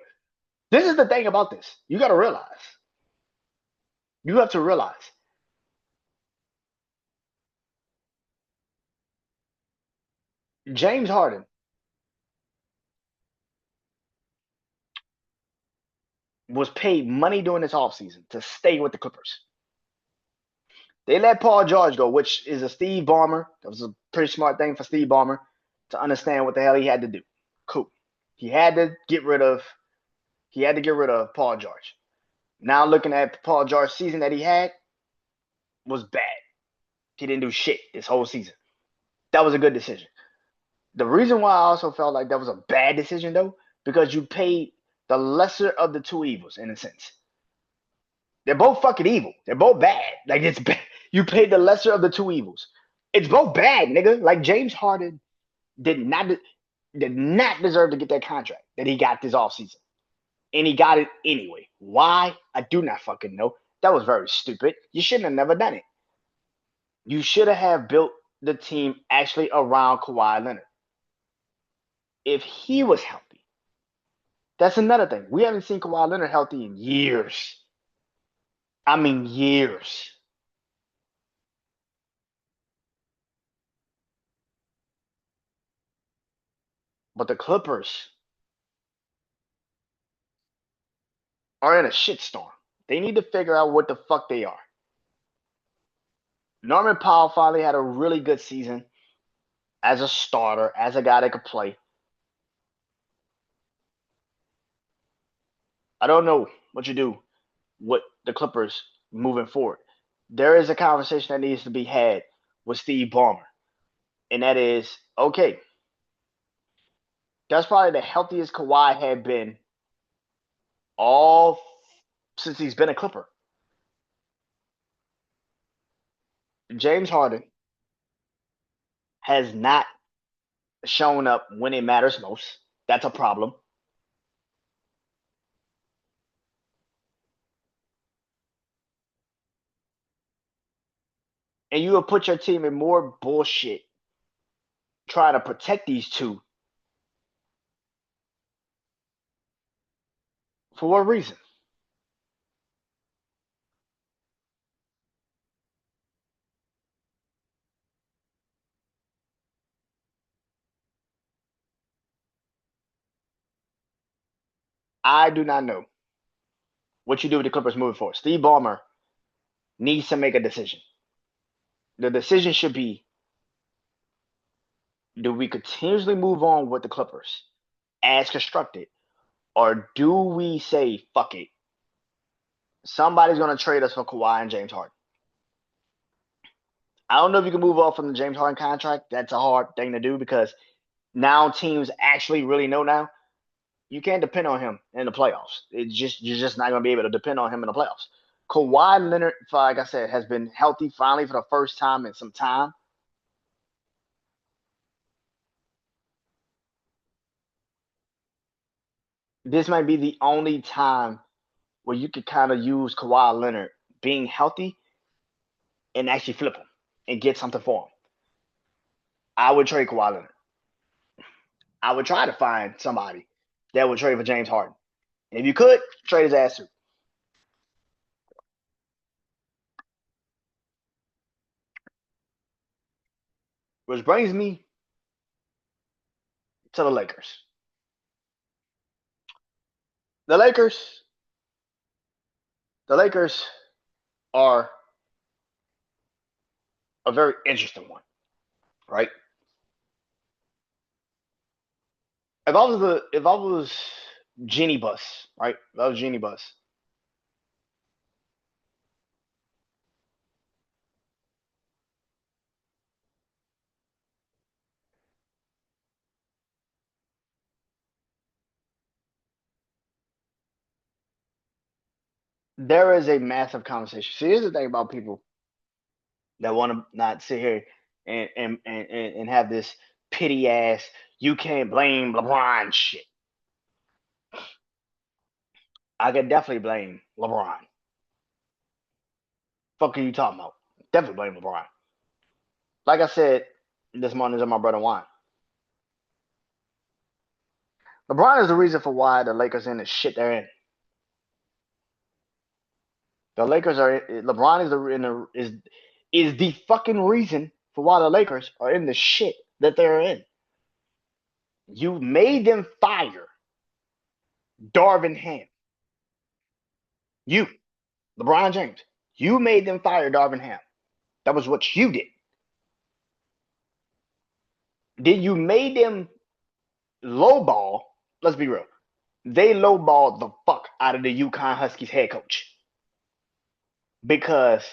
This is the thing about this. You got to realize. You have to realize. James Harden was paid money during this offseason to stay with the Clippers. They let Paul George go, which is a Steve Ballmer. That was a pretty smart thing for Steve Ballmer to understand what the hell he had to do. Cool. He had to get rid of Paul George. Now looking at Paul George's season that he had was bad. He didn't do shit this whole season. That was a good decision. The reason why I also felt like that was a bad decision though, because you paid the lesser of the two evils in a sense. They're both fucking evil. They're both bad. Like it's bad. You paid the lesser of the two evils. It's both bad, nigga. Like James Harden did not deserve to get that contract that he got this offseason. And he got it anyway. Why? I do not fucking know. That was very stupid. You shouldn't have never done it. You should have built the team actually around Kawhi Leonard. If he was healthy, that's another thing. We haven't seen Kawhi Leonard healthy in years. I mean, years. But the Clippers are in a shitstorm. They need to figure out what the fuck they are. Norman Powell finally had a really good season as a starter, as a guy that could play. I don't know what you do with the Clippers moving forward. There is a conversation that needs to be had with Steve Ballmer, and that is okay. That's probably the healthiest Kawhi had been all since he's been a Clipper. James Harden has not shown up when it matters most. That's a problem. And you will put your team in more bullshit trying to protect these two. For what reason? I do not know what you do with the Clippers moving forward. Steve Ballmer needs to make a decision. The decision should be, do we continuously move on with the Clippers as constructed, or do we say, fuck it? Somebody's going to trade us for Kawhi and James Harden. I don't know if you can move off from the James Harden contract. That's a hard thing to do because now teams actually really know now. You can't depend on him in the playoffs. You're just not going to be able to depend on him in the playoffs. Kawhi Leonard, like I said, has been healthy finally for the first time in some time. This might be the only time where you could kind of use Kawhi Leonard being healthy and actually flip him and get something for him. I would trade Kawhi Leonard. I would try to find somebody that would trade for James Harden. And if you could, trade his ass too. Which brings me to the Lakers. The Lakers, the Lakers are a very interesting one, right? If I was Genie Bus, right? If I was Genie Bus, there is a massive conversation. See, here's the thing about people that want to not sit here and have this pity ass you can't blame LeBron shit. I could definitely blame LeBron. Fuck are you talking about? Definitely blame LeBron. Like I said this morning to my brother Juan. LeBron is the reason for why the Lakers in the shit they're in. The Lakers are LeBron is is the fucking reason for why the Lakers are in the shit that they're in. You made them fire Darvin Ham. You, LeBron James, you made them fire Darvin Ham. That was what you did. Then you made them lowball. Let's be real. They lowballed the fuck out of the UConn Huskies head coach because,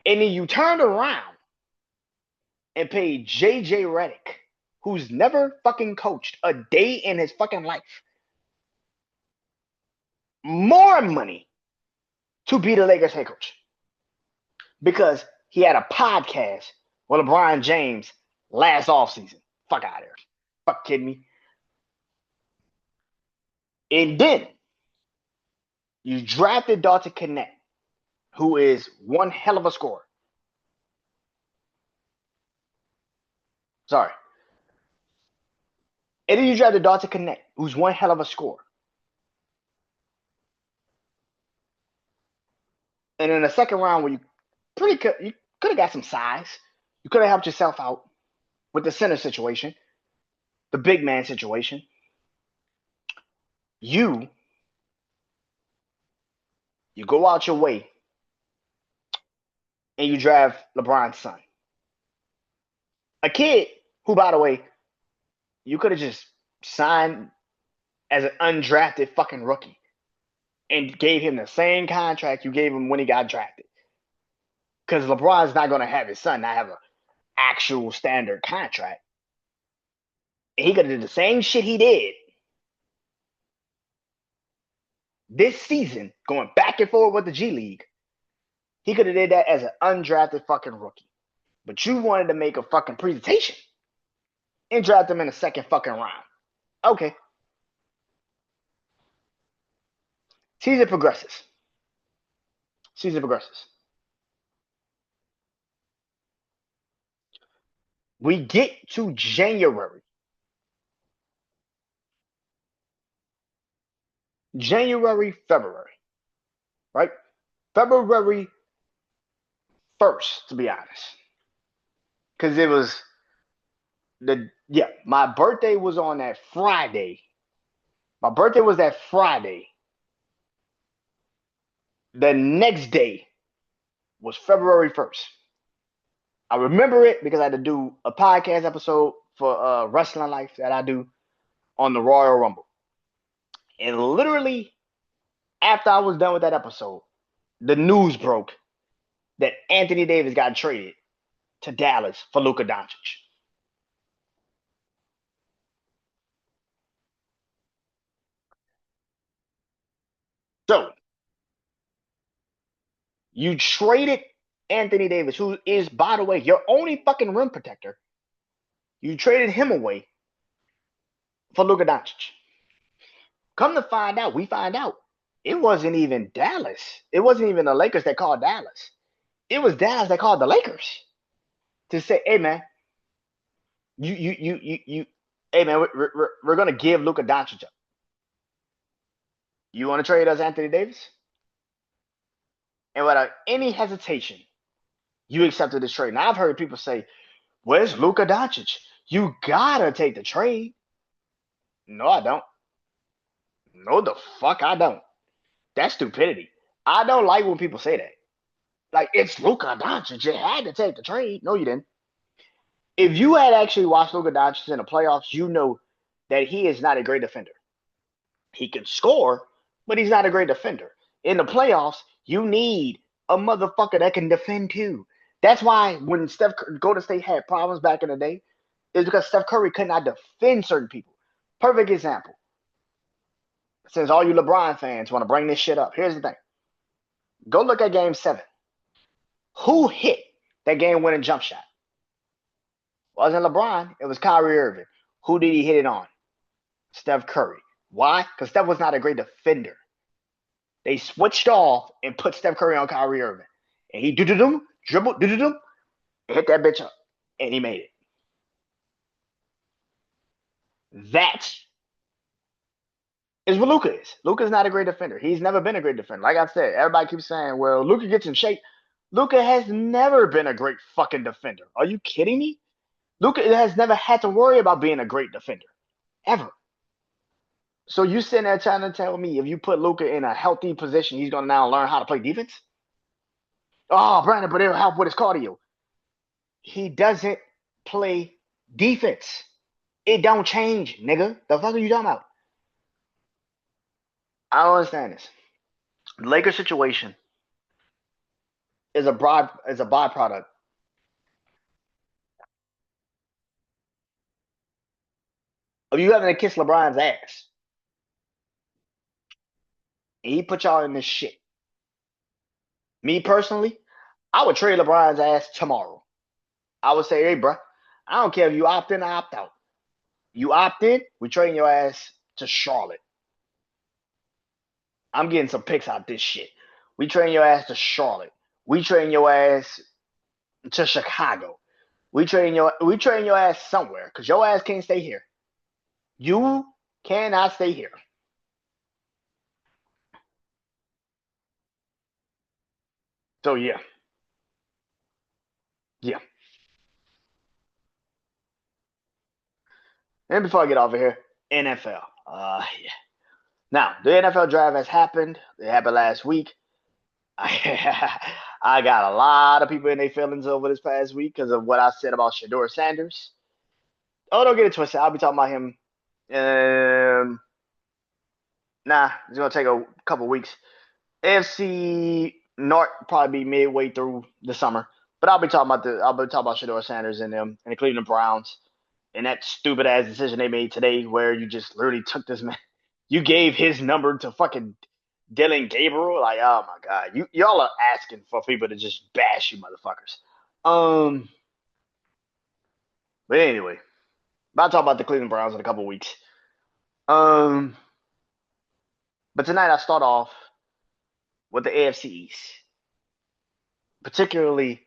and then you turned around and paid JJ Redick, who's never fucking coached a day in his fucking life, more money to be the Lakers head coach because he had a podcast with LeBron James last offseason. Fuck out of here. Fuck kidding me. And then you drafted Dalton Knecht, who is one hell of a scorer. Sorry. And then you drafted Dalton Knecht, who's one hell of a scorer. And in the second round, where you could have got some size, you could have helped yourself out with the center situation, the big man situation. You you go out your way and you draft LeBron's son, a kid who, by the way, you could have just signed as an undrafted fucking rookie. and gave him the same contract you gave him when he got drafted. Because LeBron's not going to have his son not have an actual standard contract. And he could have did the same shit he did this season, going back and forth with the G League. He could have did that as an undrafted fucking rookie. But you wanted to make a fucking presentation and draft him in the second fucking round. Okay. Season progresses. We get to January. February. Right? February 1st, to be honest. Because it was my birthday was on that Friday. My birthday was that Friday. The next day was February 1st. I remember it because I had to do a podcast episode for Wrestling Life that I do on the Royal Rumble. And literally, after I was done with that episode, the news broke that Anthony Davis got traded to Dallas for Luka Doncic. So, you traded Anthony Davis, who is, by the way, your only fucking rim protector. You traded him away for Luka Doncic. Come to find out, we find out it wasn't even Dallas. It wasn't even the Lakers that called Dallas. It was Dallas that called the Lakers to say, "Hey man, hey man, we're gonna give Luka Doncic up. You want to trade us Anthony Davis?" And without any hesitation, you accepted this trade. Now I've heard people say, "Where's Luka Doncic? You gotta take the trade." No, I don't. No, the fuck I don't. That's stupidity. I don't like when people say that. Like, it's Luka Doncic. You had to take the trade. No, you didn't. If you had actually watched Luka Doncic in the playoffs, you know that he is not a great defender. He can score, but he's not a great defender. In the playoffs, you need a motherfucker that can defend too. That's why when Golden State had problems back in the day, is because Steph Curry could not defend certain people. Perfect example. Since all you LeBron fans want to bring this shit up, here's the thing. Go look at Game 7. Who hit that game-winning jump shot? Wasn't LeBron. It was Kyrie Irving. Who did he hit it on? Steph Curry. Why? Because Steph was not a great defender. They switched off and put Steph Curry on Kyrie Irving. And he dribbled, hit that bitch up. And he made it. That is what Luka is. Luka's not a great defender. He's never been a great defender. Like I said, everybody keeps saying, well, Luka gets in shape. Luka has never been a great fucking defender. Are you kidding me? Luka has never had to worry about being a great defender. Ever. So you sitting there trying to tell me if you put Luka in a healthy position, he's going to now learn how to play defense? Oh, Brandon, but it'll help with his cardio. He doesn't play defense. It don't change, nigga. The fuck are you talking about? I don't understand this. The Lakers situation is a byproduct of you having to kiss LeBron's ass. And he put y'all in this shit. Me personally, I would trade LeBron's ass tomorrow. I would say, hey, bro, I don't care if you opt in or opt out. You opt in, we trading your ass to Charlotte. I'm getting some picks out this shit. We trading your ass to Charlotte. We trading your ass to Chicago. We trading your ass somewhere because your ass can't stay here. You cannot stay here. So yeah. Yeah. And before I get off of here, NFL. Yeah. Now, the NFL draft has happened. It happened last week. I got a lot of people in their feelings over this past week because of what I said about Shedeur Sanders. Oh, don't get it twisted. I'll be talking about him Nah, it's gonna take a couple weeks. AFC North probably be midway through the summer, but I'll be talking about Shador Sanders and them and the Cleveland Browns and that stupid ass decision they made today where you just literally took this man, you gave his number to fucking Dylan Gabriel. Like, oh my god, y'all are asking for people to just bash you, motherfuckers. Um, but anyway, I'll talk about the Cleveland Browns in a couple weeks. Um, but tonight I start off with the AFC East, particularly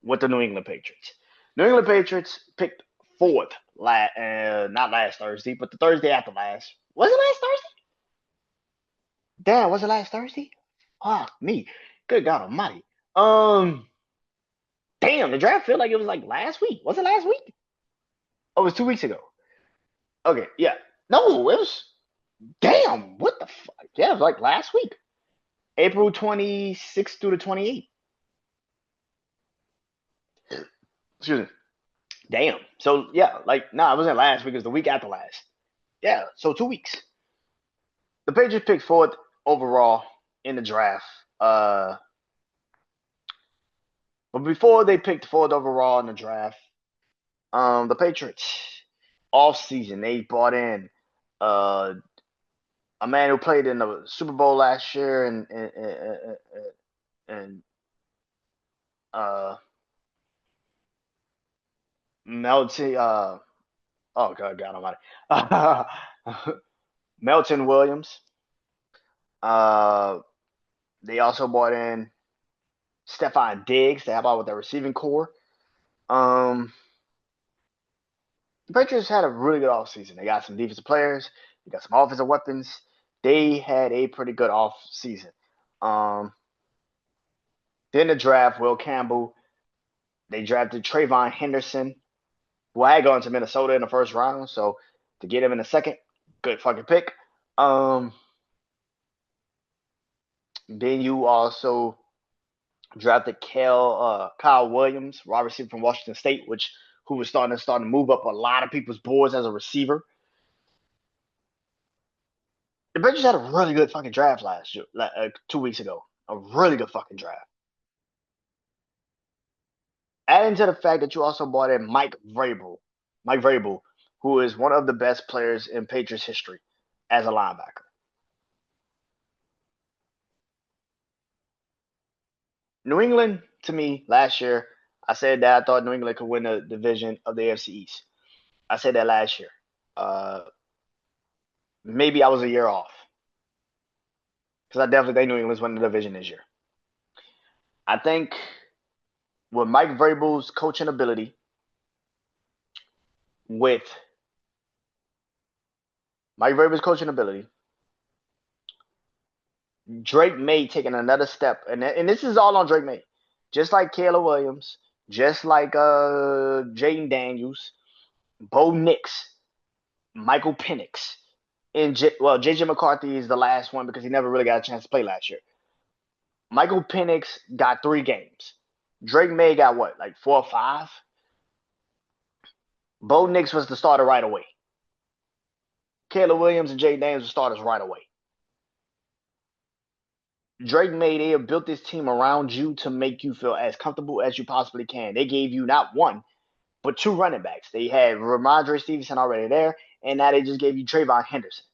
with the New England Patriots. New England Patriots picked fourth, not last Thursday, but the Thursday after last. Was it last Thursday? Damn, was it last Thursday? Fuck me. Good God Almighty. Damn, the draft felt like it was like last week. Was it last week? Oh, it was 2 weeks ago. Okay, yeah. No, it was. Damn, what the fuck? Yeah, it was like last week, April 26th through the 28th. Excuse me. Damn. So yeah, like no, it wasn't last week. It was the week after last. Yeah, so 2 weeks. The Patriots picked fourth overall in the draft. But before they picked fourth overall in the draft, the Patriots off season they brought in a man who played in the Super Bowl last year and Melton oh God Almighty Melton Williams. They also brought in Stephon Diggs to help out with their receiving core. The Patriots had a really good offseason. They got some defensive players. They got some offensive weapons. They had a pretty good offseason. Then the draft, Will Campbell. They drafted Trayvon Henderson, who I had gone to Minnesota in the first round. So to get him in the second, good fucking pick. Then you also drafted Kyle Williams, wide receiver from Washington State, who was starting to move up a lot of people's boards as a receiver. The Patriots had a really good fucking draft last year, 2 weeks ago. A really good fucking draft. Adding to the fact that you also brought in Mike Vrabel, who is one of the best players in Patriots history as a linebacker. New England, to me, last year, I said that I thought New England could win the division of the AFC East. I said that last year. Maybe I was a year off. Because I definitely think New England's winning the division this year. I think with Mike Vrabel's coaching ability, Drake May taking another step, and this is all on Drake May, just like Caleb Williams, just like Jaden Daniels, Bo Nix, Michael Penix, and JJ McCarthy is the last one because he never really got a chance to play last year. Michael Penix got 3 games. Drake May got what, like 4 or 5? Bo Nix was the starter right away. Caleb Williams and Jaden Daniels were starters right away. Drake May, they have built this team around you to make you feel as comfortable as you possibly can. They gave you not 1, but 2 running backs. They had Ramondre Stevenson already there, and now they just gave you Trayvon Henderson.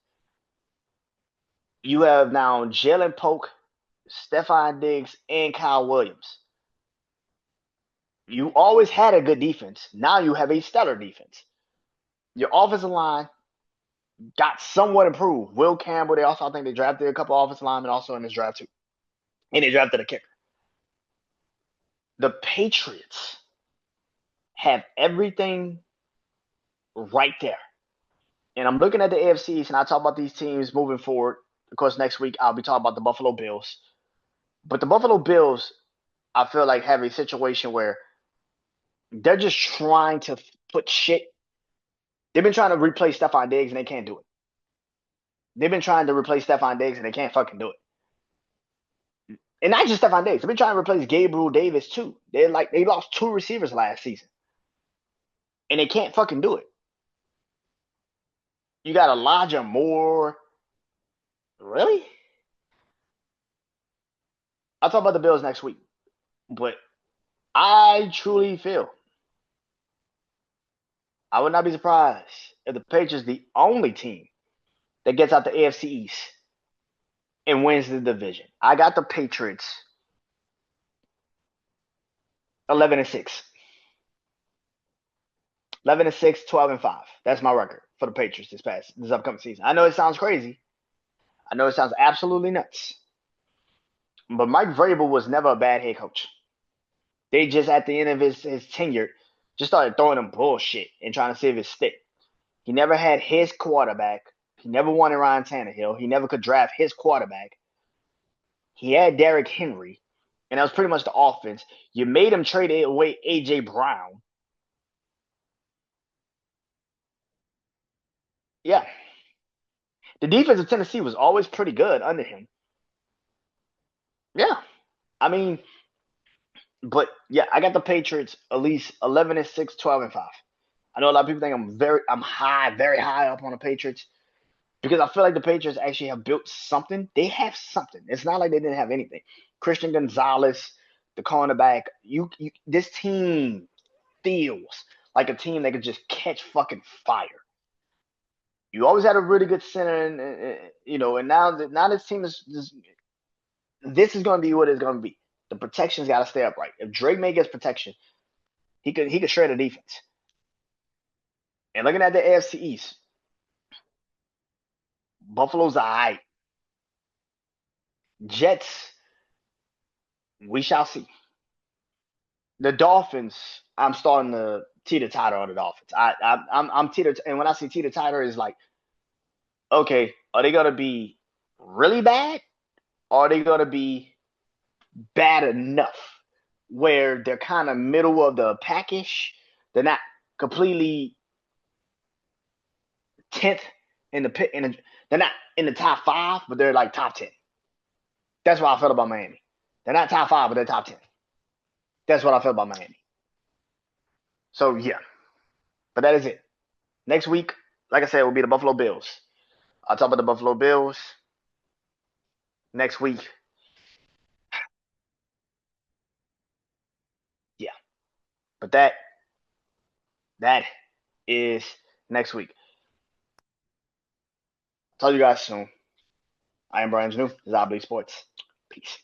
You have now Jalen Polk, Stephon Diggs, and Kyle Williams. You always had a good defense. Now you have a stellar defense. Your offensive line got somewhat improved. Will Campbell, I think they drafted a couple offensive linemen also in this draft too. And they drafted a kicker. The Patriots have everything right there. And I'm looking at the AFC East, and I talk about these teams moving forward. Of course, next week I'll be talking about the Buffalo Bills. But the Buffalo Bills, I feel like, have a situation where they're just trying to put shit. They've been trying to replace Stephon Diggs, and they can't do it. They've been trying to replace Stephon Diggs, and they can't fucking do it. And not just Stephon Diggs. They've been trying to replace Gabriel Davis, too. They lost 2 receivers last season. And they can't fucking do it. You got Elijah Moore. Really? I'll talk about the Bills next week. But I truly feel I would not be surprised if the Patriots the only team that gets out the AFC East and wins the division. I got the Patriots 11-6. 11-6, 12-5. That's my record for the Patriots this upcoming season. I know it sounds crazy. I know it sounds absolutely nuts. But Mike Vrabel was never a bad head coach. They just at the end of his tenure just started throwing him bullshit and trying to see if it stick. He never had his quarterback. He never wanted Ryan Tannehill. He never could draft his quarterback. He had Derrick Henry, and that was pretty much the offense. You made him trade away A.J. Brown. Yeah. The defense of Tennessee was always pretty good under him. Yeah. I mean, but yeah, I got the Patriots at least 11-6, 12-5. I know a lot of people think I'm very high up on the Patriots because I feel like the Patriots actually have built something. They have something. It's not like they didn't have anything. Christian Gonzalez, the cornerback, this team feels like a team that could just catch fucking fire. You always had a really good center, and now this team this is going to be what it's going to be. The protection's got to stay upright. If Drake May gets protection, he could shred the defense. And looking at the AFC East, Buffalo's alright. Jets, we shall see. The Dolphins, I'm starting to teeter totter on the Dolphins. I'm teeter, and when I say teeter totter, is like, okay, are they gonna be really bad, or are they gonna be bad enough where they're kind of middle of the packish? They're not completely 10th in the pit. They're not in the top 5, but they're like top 10. That's what I felt about Miami. They're not top 5, but they're top 10. That's what I felt about Miami. So yeah, but that is it. Next week, like I said, will be the Buffalo Bills. I'll talk about the Buffalo Bills next week. Yeah, but that is next week. Talk to you guys soon. I am Brian Janeau. This is I Bleed Sports. Peace.